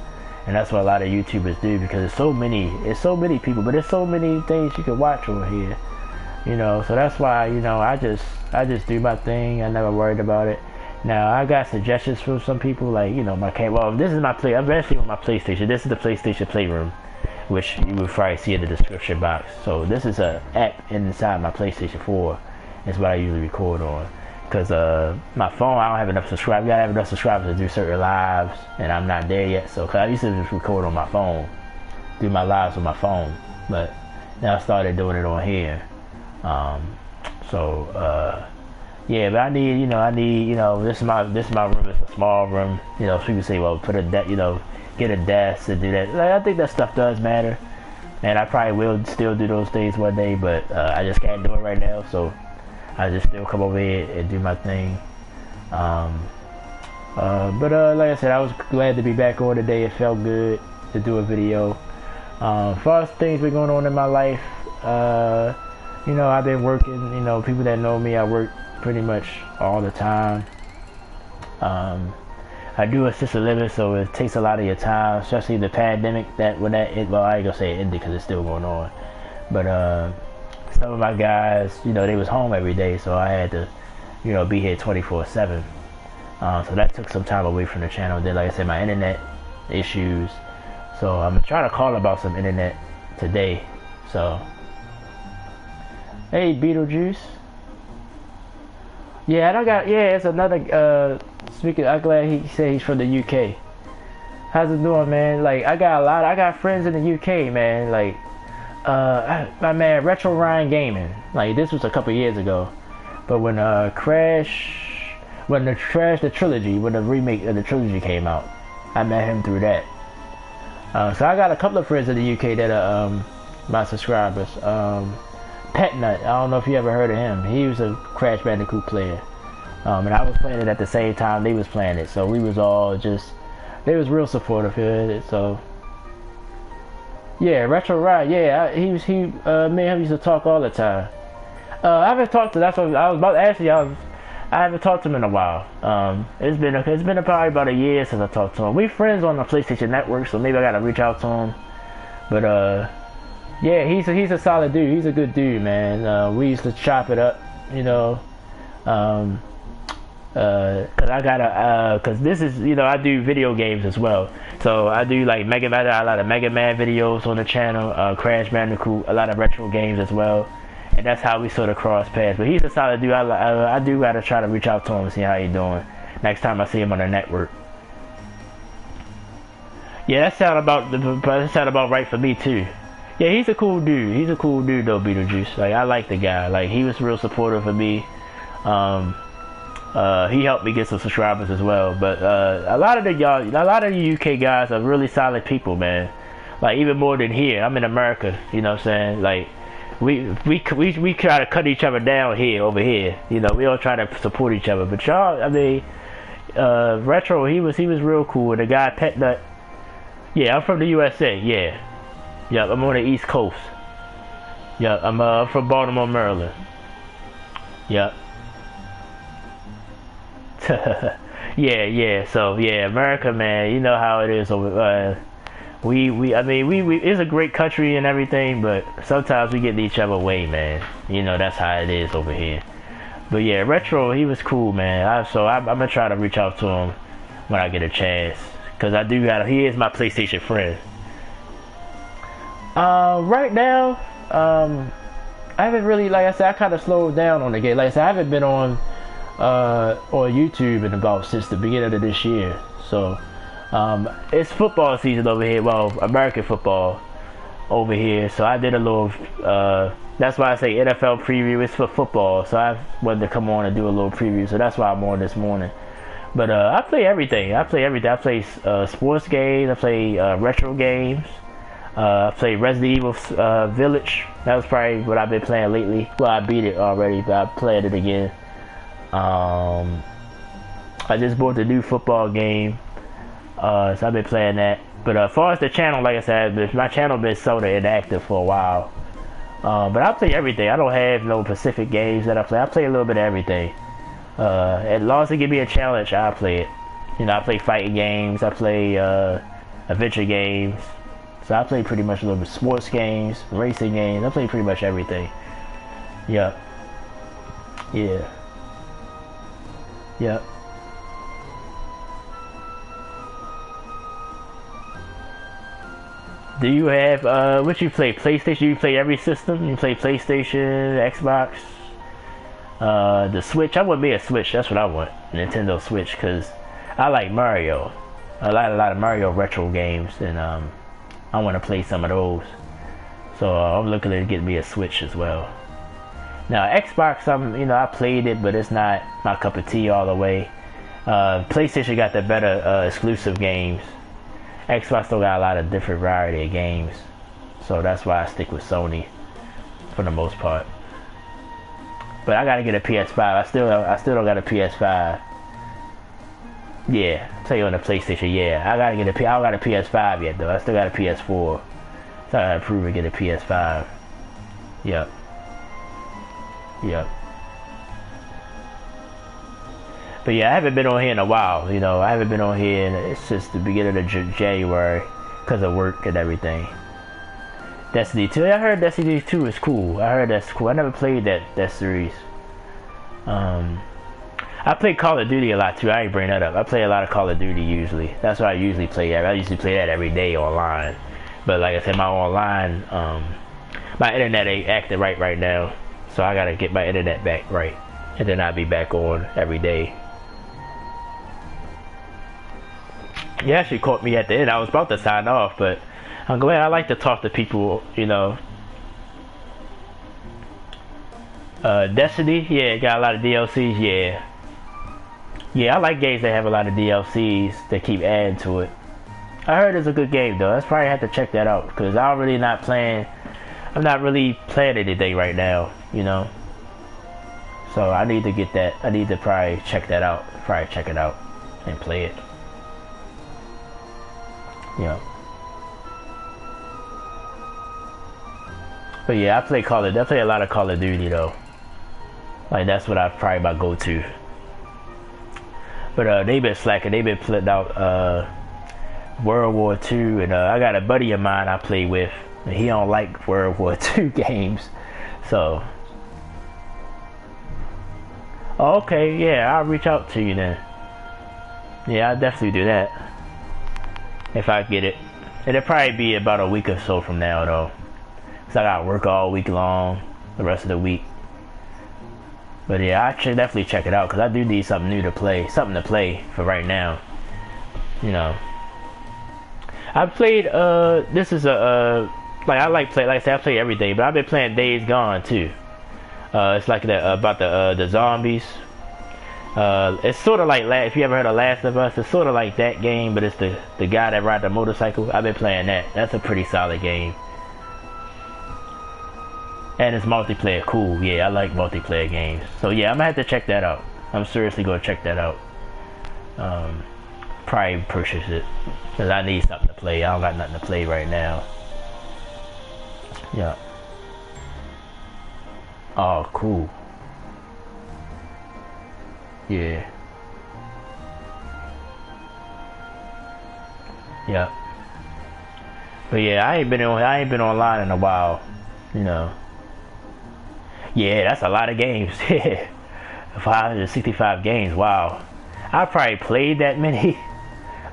And that's what a lot of YouTubers do, because it's so many people, but there's so many things you can watch over here, you know. So that's why, you know, I just do my thing. I never worried about it. Now, I got suggestions from some people, like, you know, this is my play. I'm actually on my PlayStation. This is the PlayStation Playroom, which you will probably see in the description box. So this is an app inside my PlayStation 4. It's what I usually record on. Because my phone, I don't have enough subscribers. You gotta have enough subscribers to do certain lives, and I'm not there yet. So, cause I used to just record on my phone, do my lives on my phone, but now I started doing it on here. Yeah, but I need, you know, this is my room. It's a small room. You know, people say, well, get a desk to do that. Like, I think that stuff does matter, and I probably will still do those things one day, but I just can't do it right now. So I just still come over here and do my thing. But like I said, I was glad to be back on today. It felt good to do a video. As far as things been going on in my life, you know, I've been working. You know, people that know me, I work pretty much all the time. I do assisted living, so it takes a lot of your time, especially the pandemic. Well, I ain't gonna say it ended because it's still going on. But some of my guys, you know, they was home every day, so I had to, you know, be here 24/7. So that took some time away from the channel. Then, like I said, my internet issues. So I'm trying to call about some internet today. So, hey, Beetlejuice. Yeah, and it's another, speaking, I'm glad he said he's from the UK. How's it doing, man? Like, I got friends in the UK, man. Like, my man, Retro Ryan Gaming. Like, this was a couple years ago. But when, the trilogy, when the remake of the trilogy came out, I met him through that. So I got a couple of friends in the UK that are, my subscribers. Pet Nut, I don't know if you ever heard of him. He was a Crash Bandicoot player. And I was playing it at the same time they was playing it. So we was all just, they was real supportive of it. So yeah, Retro Ride, yeah, me and him used to talk all the time. I haven't talked to, that's what I was about to ask you. I haven't talked to him in a while. It's been probably about a year since I talked to him. We friends on the PlayStation Network, so maybe I gotta reach out to him. But yeah, he's a solid dude. He's a good dude, man. We used to chop it up, you know. Cause this is, you know, I do video games as well. So I do like a lot of Mega Man videos on the channel, Crash Bandicoot, a lot of retro games as well. And that's how we sort of cross paths. But he's a solid dude. I do gotta try to reach out to him and see how he's doing next time I see him on the network. Yeah, that sound about right for me too. Yeah, he's a cool dude. He's a cool dude though, Beetlejuice. Like, I like the guy. Like, he was real supportive of me. He helped me get some subscribers as well. But a lot of the UK guys are really solid people, man. Like, even more than here. I'm in America, you know what I'm saying? Like, we try to cut each other down here, over here. You know, we all try to support each other. But y'all, I mean, Retro, he was real cool. And the guy Pet Nut, yeah, I'm from the USA. Yeah, yep, I'm on the East Coast. Yep, I'm from Baltimore, Maryland. Yep. yeah. So yeah, America, man. You know how it is over. We it's a great country and everything, but sometimes we get in each other way, man. You know, that's how it is over here. But yeah, Retro, he was cool, man. I'm gonna try to reach out to him when I get a chance, cause he is my PlayStation friend. Right now, I haven't really, like I said, I kind of slowed down on the game. Like I said, I haven't been on YouTube since the beginning of this year. So it's football season over here. Well, American football over here. So I did a little. That's why I say NFL preview. It's for football. So I wanted to come on and do a little preview. So that's why I'm on this morning. But I play everything. I play sports games. I play retro games. I played Resident Evil Village. That was probably what I've been playing lately. Well, I beat it already, but I played it again. I just bought the new football game, so I've been playing that. But as far as the channel, like I said, my channel been sort of inactive for a while. But I play everything. I don't have no specific games that I play. I play a little bit of everything. As long as they give me a challenge, I play it. You know, I play fighting games. I play adventure games. So I play pretty much a little bit of sports games, racing games. I play pretty much everything. Yep. Yeah. Yep. Do you have, what you play? PlayStation? You play every system? You play PlayStation, Xbox, the Switch? I want me a Switch. That's what I want. Nintendo Switch, because I like Mario. I like a lot of Mario retro games, and I want to play some of those. So I'm looking to get me a Switch as well. Now Xbox, I played it, but it's not my cup of tea all the way. PlayStation got the better exclusive games. Xbox still got a lot of different variety of games, so that's why I stick with Sony for the most part. But I gotta get a PS5. I still don't got a PS5. Yeah, I'll tell you on the PlayStation. Yeah, I got a PS5 yet though. I still got a PS4, so I gotta improve and get a PS5. Yep. But yeah, I haven't been on here in a while. You know, I haven't been on here, and it's just the beginning of January because of work and everything. Destiny 2. I heard Destiny 2 is cool. I heard that's cool. I never played that series. I play Call of Duty a lot too. I ain't bring that up. I play a lot of Call of Duty usually. That's what I usually play. I usually play that every day online. But like I said, my online, my internet ain't acting right now. So I gotta get my internet back right. And then I'll be back on every day. You actually caught me at the end. I was about to sign off, but I'm glad. I like to talk to people, you know. Destiny, yeah, got a lot of DLCs, yeah. Yeah, I like games that have a lot of DLCs that keep adding to it. I heard it's a good game though. That's probably have to check that out because I'm really not playing. I'm not really playing anything right now, you know. So I need to get that. I need to probably check that out. Probably check it out and play it. Yeah. But yeah, I play a lot of Call of Duty though. Like that's what I probably my go-to. But they been slacking. They been putting out World War II, and I got a buddy of mine I play with, and he don't like World War II games. So, okay, yeah, I'll reach out to you then. Yeah, I'll definitely do that if I get it. It'll probably be about a week or so from now though, cause I got work all week long, the rest of the week. But yeah, I should definitely check it out because I do need something new to play, something to play for right now. You know, I played. This is like I like play. Like I said, I play every day, but I've been playing Days Gone too. It's like about the zombies. It's sort of like if you ever heard of Last of Us, it's sort of like that game, but it's the guy that rides the motorcycle. I've been playing that. That's a pretty solid game. And it's multiplayer cool. Yeah, I like multiplayer games. So yeah, I'm gonna have to check that out. I'm seriously gonna check that out. Probably purchase it because I need something to play. I don't got nothing to play right now. Yeah. Oh, cool. Yeah. Yeah. But yeah, I ain't been online in a while. You know. Yeah, that's a lot of games. 565 games. Wow. I probably played that many.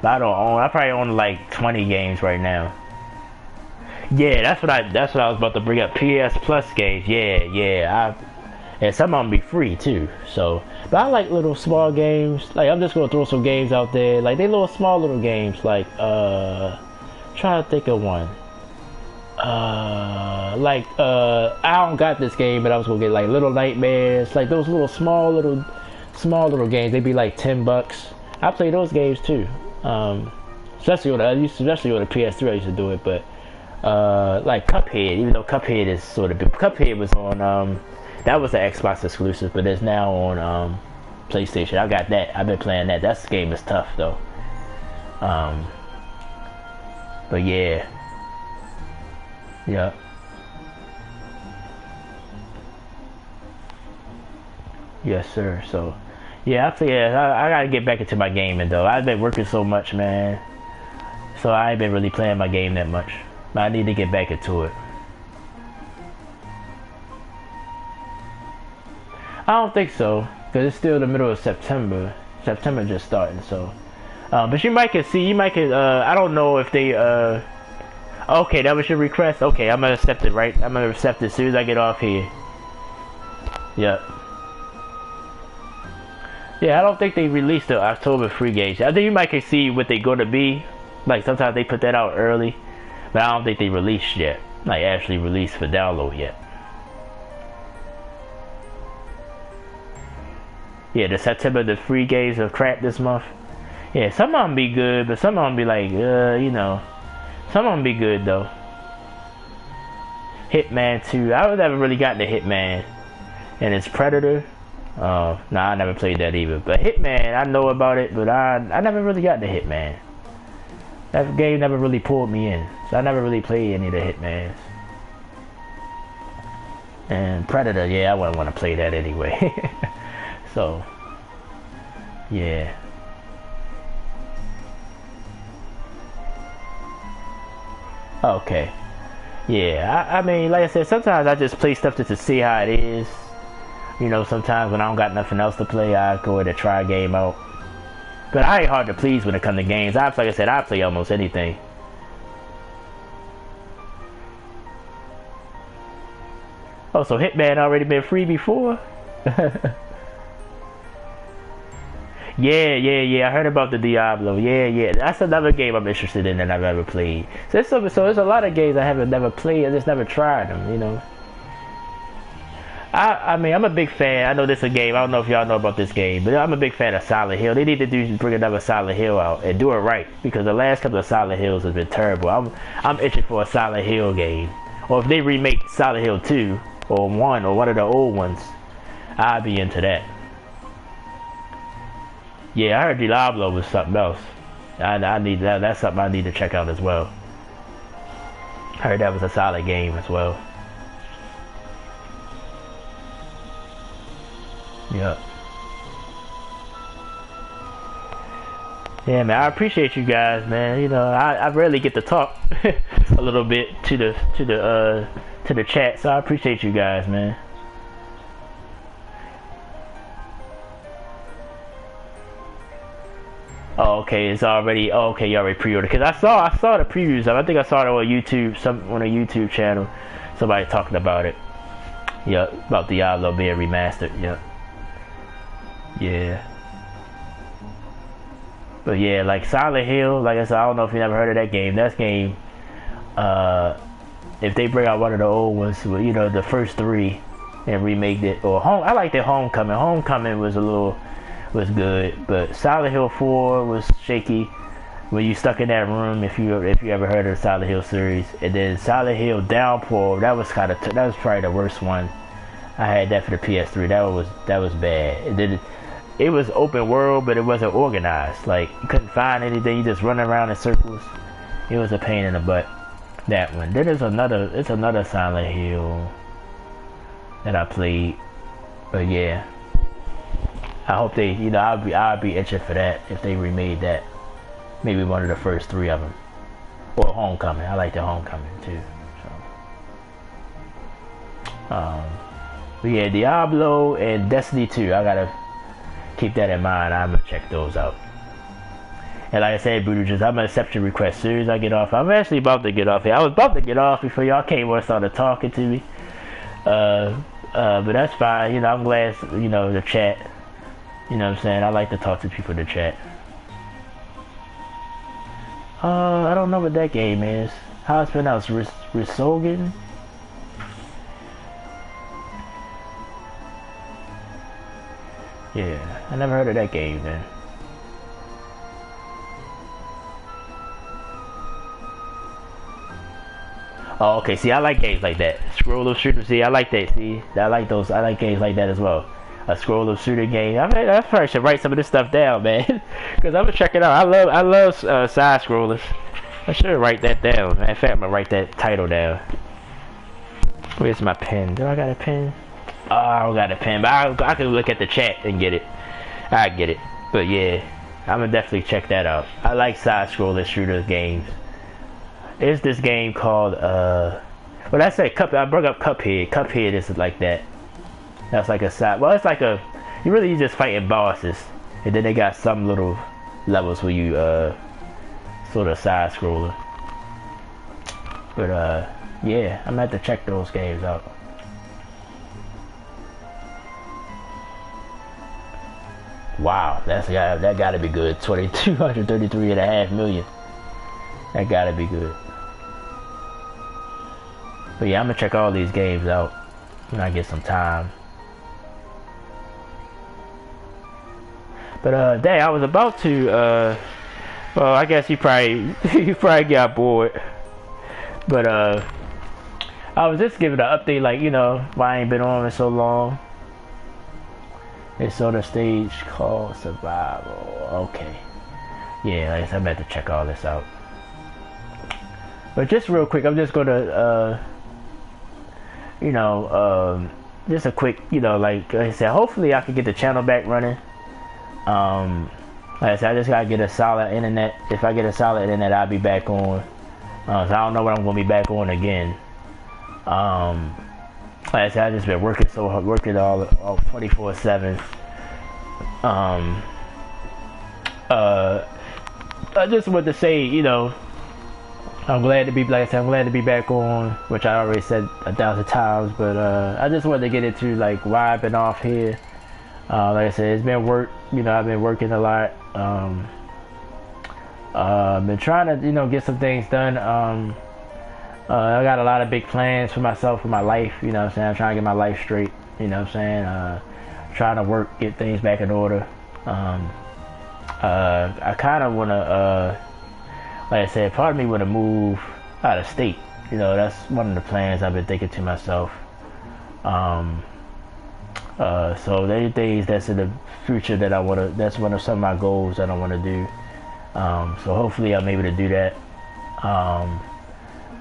But I don't own. I probably own like 20 games right now. Yeah, that's what I was about to bring up. PS Plus games. Yeah. And some of them be free too. So, but I like little small games. Like I'm just gonna throw some games out there. Like they little small little games. Like trying to think of one. I don't got this game, but I was gonna get like Little Nightmares, like those little small little games. They'd be like $10. I play those games too. Especially on the PS3, I used to do it. But like Cuphead, even though Cuphead is sort of Cuphead was on that was the Xbox exclusive, but it's now on PlayStation. I got that. I've been playing that. That game is tough though. But yeah. Yeah. Yes, sir. So, yeah, I gotta get back into my gaming though. I've been working so much, man. So I ain't been really playing my game that much. But I need to get back into it. I don't think so, because it's still the middle of September. September just starting, so. But you might I don't know if they, okay, that was your request? Okay, I'm gonna accept it, right? I'm gonna accept it as soon as I get off here. Yep. Yeah, I don't think they released the October free gauge. I think you might can see what they're gonna be. Like sometimes they put that out early, but I don't think they released yet. Like actually released for download yet. Yeah, the September the free gauge of crap this month. Yeah, some of them be good, but some of them be like, you know, some of them be good though. Hitman 2. I never really got the Hitman, and it's Predator. Nah, I never played that either. But Hitman, I know about it, but I never really got the Hitman. That game never really pulled me in, so I never really played any of the Hitmans. And Predator, yeah, I wouldn't want to play that anyway. So, yeah. Okay. Yeah, I mean, like I said, sometimes I just play stuff just to see how it is. You know, sometimes when I don't got nothing else to play, I go ahead and try a game out. But I ain't hard to please when it comes to games. Like I said, I play almost anything. Oh, so Hitman already been free before? Yeah. I heard about the Diablo. Yeah. That's another game I'm interested in that I've ever played. So there's a lot of games I haven't never played. I just never tried them. You know. I mean, I'm a big fan. I know this is a game. I don't know if y'all know about this game, but I'm a big fan of Silent Hill. They need to bring another Silent Hill out and do it right, because the last couple of Silent Hills has been terrible. I'm itching for a Silent Hill game, or if they remake Silent Hill 2 or 1 or one of the old ones, I'd be into that. Yeah, I heard Diablo was something else. I need that. That's something I need to check out as well. I heard that was a solid game as well. Yeah. Yeah, man. I appreciate you guys, man. You know, I rarely get to talk a little bit to the chat, so I appreciate you guys, man. Oh, okay, it's already. Oh, okay, you already pre-ordered. Cause I saw the previews. I think I saw it on YouTube, on a YouTube channel. Somebody talking about it. Yeah, about Diablo being remastered. Yeah. Yeah. But yeah, like Silent Hill, like I said, I don't know if you never heard of that game. That game, if they bring out one of the old ones, you know, the first three, and remake it, or I like the Homecoming. Homecoming was good, but Silent Hill 4 was shaky when you stuck in that room. If you ever heard of the Silent Hill series, and then Silent Hill Downpour, that was probably the worst one. I had that for the PS3. That was bad. And then it was open world, but it wasn't organized. Like, you couldn't find anything. You just run around in circles. It was a pain in the butt. That one. Then it's another Silent Hill that I played. But yeah, I hope they, you know, I'll be itching for that if they remade that. Maybe one of the first three of them, or Homecoming. I like the Homecoming too. So, but yeah, Diablo and Destiny 2. I gotta keep that in mind. I'm gonna check those out. And like I said, Brutus, I'm gonna accept your request as soon as I get off. I'm actually about to get off here. I was about to get off before y'all came and started talking to me. But that's fine. You know, I'm glad, you know, the chat. You know what I'm saying? I like to talk to people in the chat. I don't know what that game is. How it's pronounced? Risogen? Yeah, I never heard of that game then. Oh, okay. See, I like games like that. Scroll of shooter. See, I like that. See, I like those. I like games like that as well. A scroll of shooter game. I mean, I probably should write some of this stuff down, man, because I'm gonna check it out. I love side scrollers. I should write that down. In fact, I'm gonna write that title down. Where's my pen? Do I got a pen? Oh, I don't got a pen, but I can look at the chat and get it. I get it. But yeah, I'm gonna definitely check that out. I like side scroller shooter games. There's this game called well, that's a Cup. I brought up Cuphead. Cuphead is like that. That's like a side. Well, it's like a. You just fighting bosses, and then they got some little levels where you sort of side scroller. But yeah, I'm gonna have to check those games out. Wow, that gotta be good. 233.5 million. That gotta be good. But yeah, I'm gonna check all these games out when I get some time. But dang, I was about to well, I guess you probably got bored. But I was just giving an update, like, you know, why I ain't been on in so long. It's on a stage called Survival. Okay. Yeah, I guess I'm about to check all this out. But just real quick, I'm just gonna you know, just a quick, you know, like I said, hopefully I can get the channel back running. Like I said, I just gotta get a solid internet. If I get a solid internet, I'll be back on. So I don't know when I'm gonna be back on again. Like I said, I just been working so hard, working all 24/7. I just want to say, you know, I'm glad to be, like I said, I'm glad to be back on, which I already said 1,000 times. But I just wanted to get into like why I've been off here. Like I said, it's been work. You know, I've been working a lot. Been trying to, you know, get some things done. I got a lot of big plans for myself, for my life. You know what I'm saying? I'm trying to get my life straight. You know what I'm saying? Trying to work, get things back in order. I kind of want to, like I said, part of me want to move out of state. You know, that's one of the plans I've been thinking to myself. So there are things that's in the future that I want to, that's one of some of my goals that I want to do. So hopefully I'm able to do that.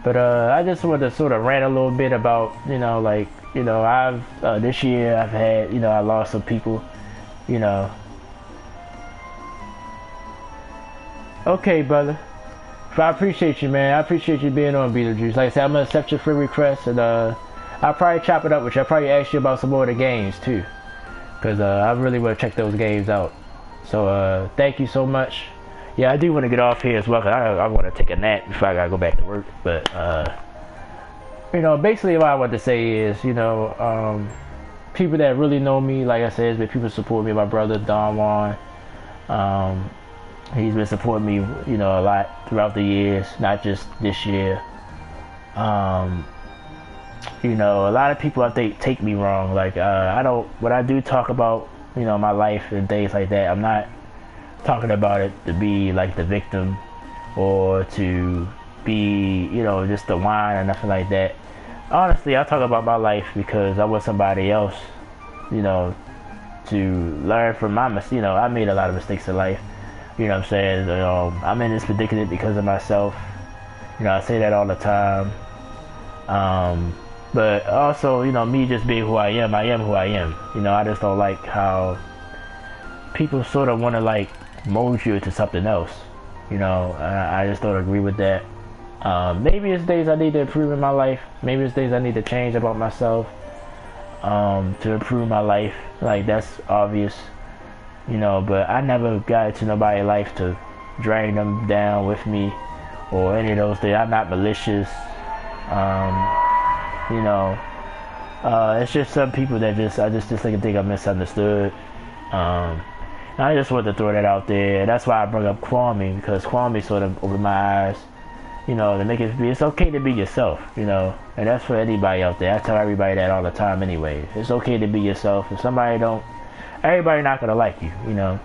But I just want to sort of rant a little bit about, you know, like, you know, I've, this year I've had, you know, I lost some people, you know. Okay, brother. I appreciate you, man. I appreciate you being on, Beetlejuice. Like I said, I'm going to accept your free request, and I'll probably chop it up with you. I'll probably ask you about some more of the games, too. Because I really want to check those games out. So, thank you so much. Yeah, I do want to get off here as well, because I want to take a nap before I got to go back to work. But, you know, basically what I want to say is, you know, people that really know me, like I said, has been people support me. My brother, Don Juan. He's been supporting me, you know, a lot throughout the years, not just this year. You know, a lot of people I think take me wrong. Like, I don't, when I do talk about, you know, my life and things like that, I'm not talking about it to be like the victim or to be, you know, just the whine or nothing like that. Honestly, I talk about my life because I want somebody else, you know, to learn from my mistakes. You know, I made a lot of mistakes in life. You know what I'm saying? I'm in this predicament because of myself. You know, I say that all the time. But also, you know, me just being who I am who I am. You know, I just don't like how people sort of want to, like, mold you into something else. You know, I just don't agree with that. Maybe it's days I need to improve in my life. Maybe it's days I need to change about myself to improve my life. Like, that's obvious. You know, but I never got into nobody's life to drain them down with me or any of those things. I'm not malicious. You know, it's just some people that I just think I'm misunderstood. I just want to throw that out there. And that's why I bring up Kwame, because Kwame sort of opened my eyes, you know, to make it be, it's okay to be yourself, you know, and that's for anybody out there. I tell everybody that all the time anyway. It's okay to be yourself. If somebody don't, everybody not gonna like you, you know.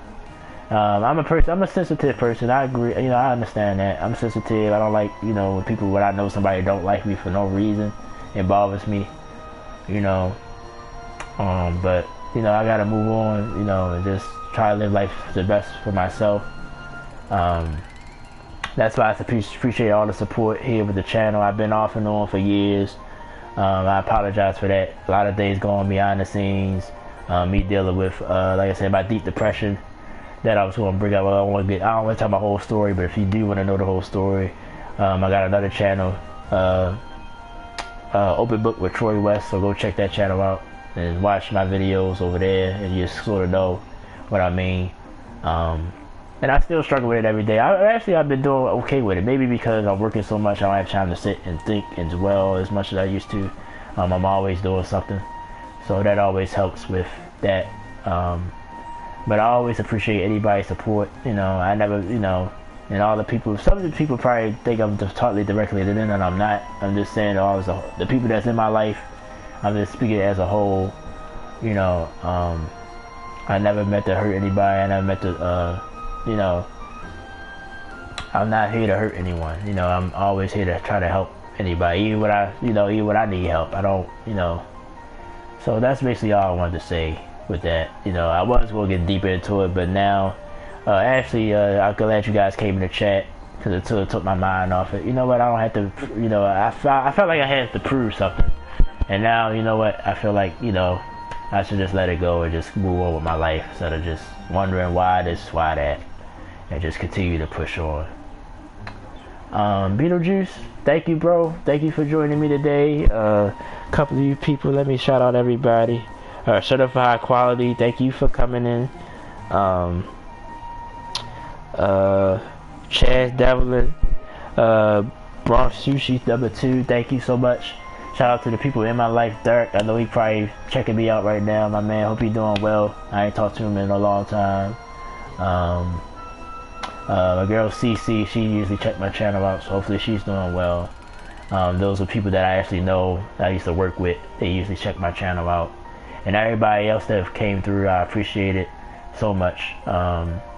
I'm a sensitive person. I agree, you know, I understand that. I'm sensitive. I don't like, you know, when I know somebody don't like me for no reason. It bothers me, you know. But, you know, I gotta move on, you know, and just try to live life the best for myself. That's why I appreciate all the support here with the channel. I've been off and on for years. I apologize for that. A lot of things going behind the scenes. Me dealing with, like I said, my deep depression that I was going to bring up. I don't want to tell my whole story, but if you do want to know the whole story, I got another channel, Open Book with Troy West, so go check that channel out and watch my videos over there, and you just sort of know what I mean. And I still struggle with it every day. I've been doing okay with it. Maybe because I'm working so much, I don't have time to sit and think and dwell as much as I used to. I'm always doing something. So that always helps with that. But I always appreciate anybody's support. You know, I never, you know, and all the people, some of the people probably think I'm just totally directly to them, and I'm not. I'm just saying all the people that's in my life, I'm just speaking as a whole. You know, I never meant to hurt anybody. I never meant to, you know, I'm not here to hurt anyone. You know, I'm always here to try to help anybody, even when I need help. I don't, you know. So that's basically all I wanted to say with that. You know, I was going to get deeper into it, but now, actually, I'm glad you guys came in the chat, because it sort of took my mind off it. You know what, I don't have to, you know, I felt like I had to prove something. And now, you know what, I feel like, you know, I should just let it go and just move on with my life, instead of just wondering why this, why that, and just continue to push on. Beetlejuice, thank you, bro. Thank you for joining me today. A couple of you people, let me shout out everybody. Certified Quality, thank you for coming in. Chaz Devlin, Bronx Sushi #2, thank you so much. Shout out to the people in my life. Dirk, I know he probably checking me out right now. My man, hope he doing well. I ain't talked to him in a long time. My girl CC, she usually check my channel out, so hopefully she's doing well. Those are people that I actually know, that I used to work with. They usually check my channel out. And everybody else that came through, I appreciate it so much.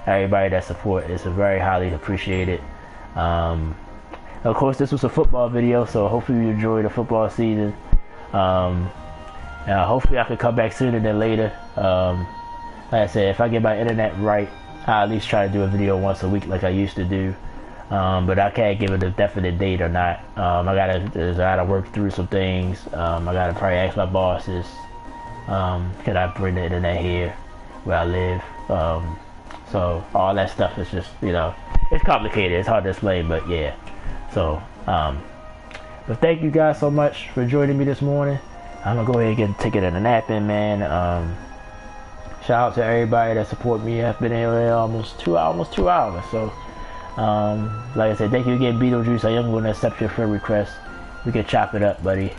Everybody that support is very highly appreciated. Of course, this was a football video, so hopefully you enjoy the football season. Hopefully I can come back sooner than later. Like I said, if I get my internet right, I'll at least try to do a video once a week like I used to do. But I can't give it a definite date or not. I gotta work through some things. I gotta probably ask my bosses, can I bring the internet here where I live? So all that stuff is just, it's complicated. It's hard to explain, but yeah. So, but thank you guys so much for joining me this morning. I'm gonna go ahead and get a ticket and a nap in, man. Shout out to everybody that support me. I've been here almost two hours. So, like I said, thank you again, Beetlejuice. I am going to accept your friend request. We can chop it up, buddy.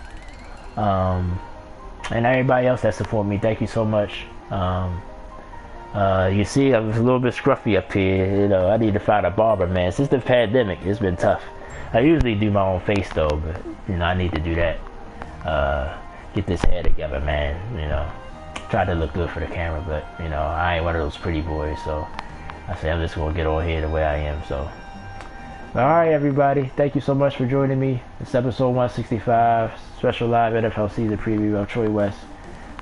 And everybody else that support me, thank you so much. You see, I was a little bit scruffy up here. I need to find a barber, man. Since the pandemic, it's been tough. I usually do my own face though, but I need to do that. Get this hair together, man. Try to look good for the camera, but I ain't one of those pretty boys, so I say I'm just gonna get on here the way I am. So, all right, everybody, thank you so much for joining me. It's episode 165, special live NFL season preview of Troy West.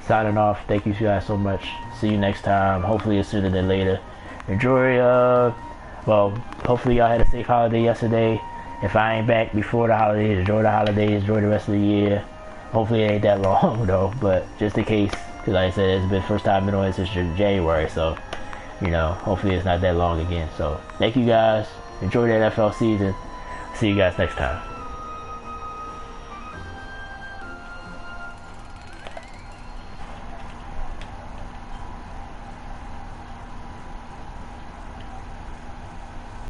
Signing off. Thank you guys so much. See you next time. Hopefully it's sooner than later. Enjoy. Hopefully y'all had a safe holiday yesterday. If I ain't back before the holidays, enjoy the holidays. Enjoy the rest of the year. Hopefully it ain't that long though, but just in case, because like I said, it's been first time been on since January, so hopefully it's not that long again. So thank you guys. Enjoy the NFL season. See you guys next time.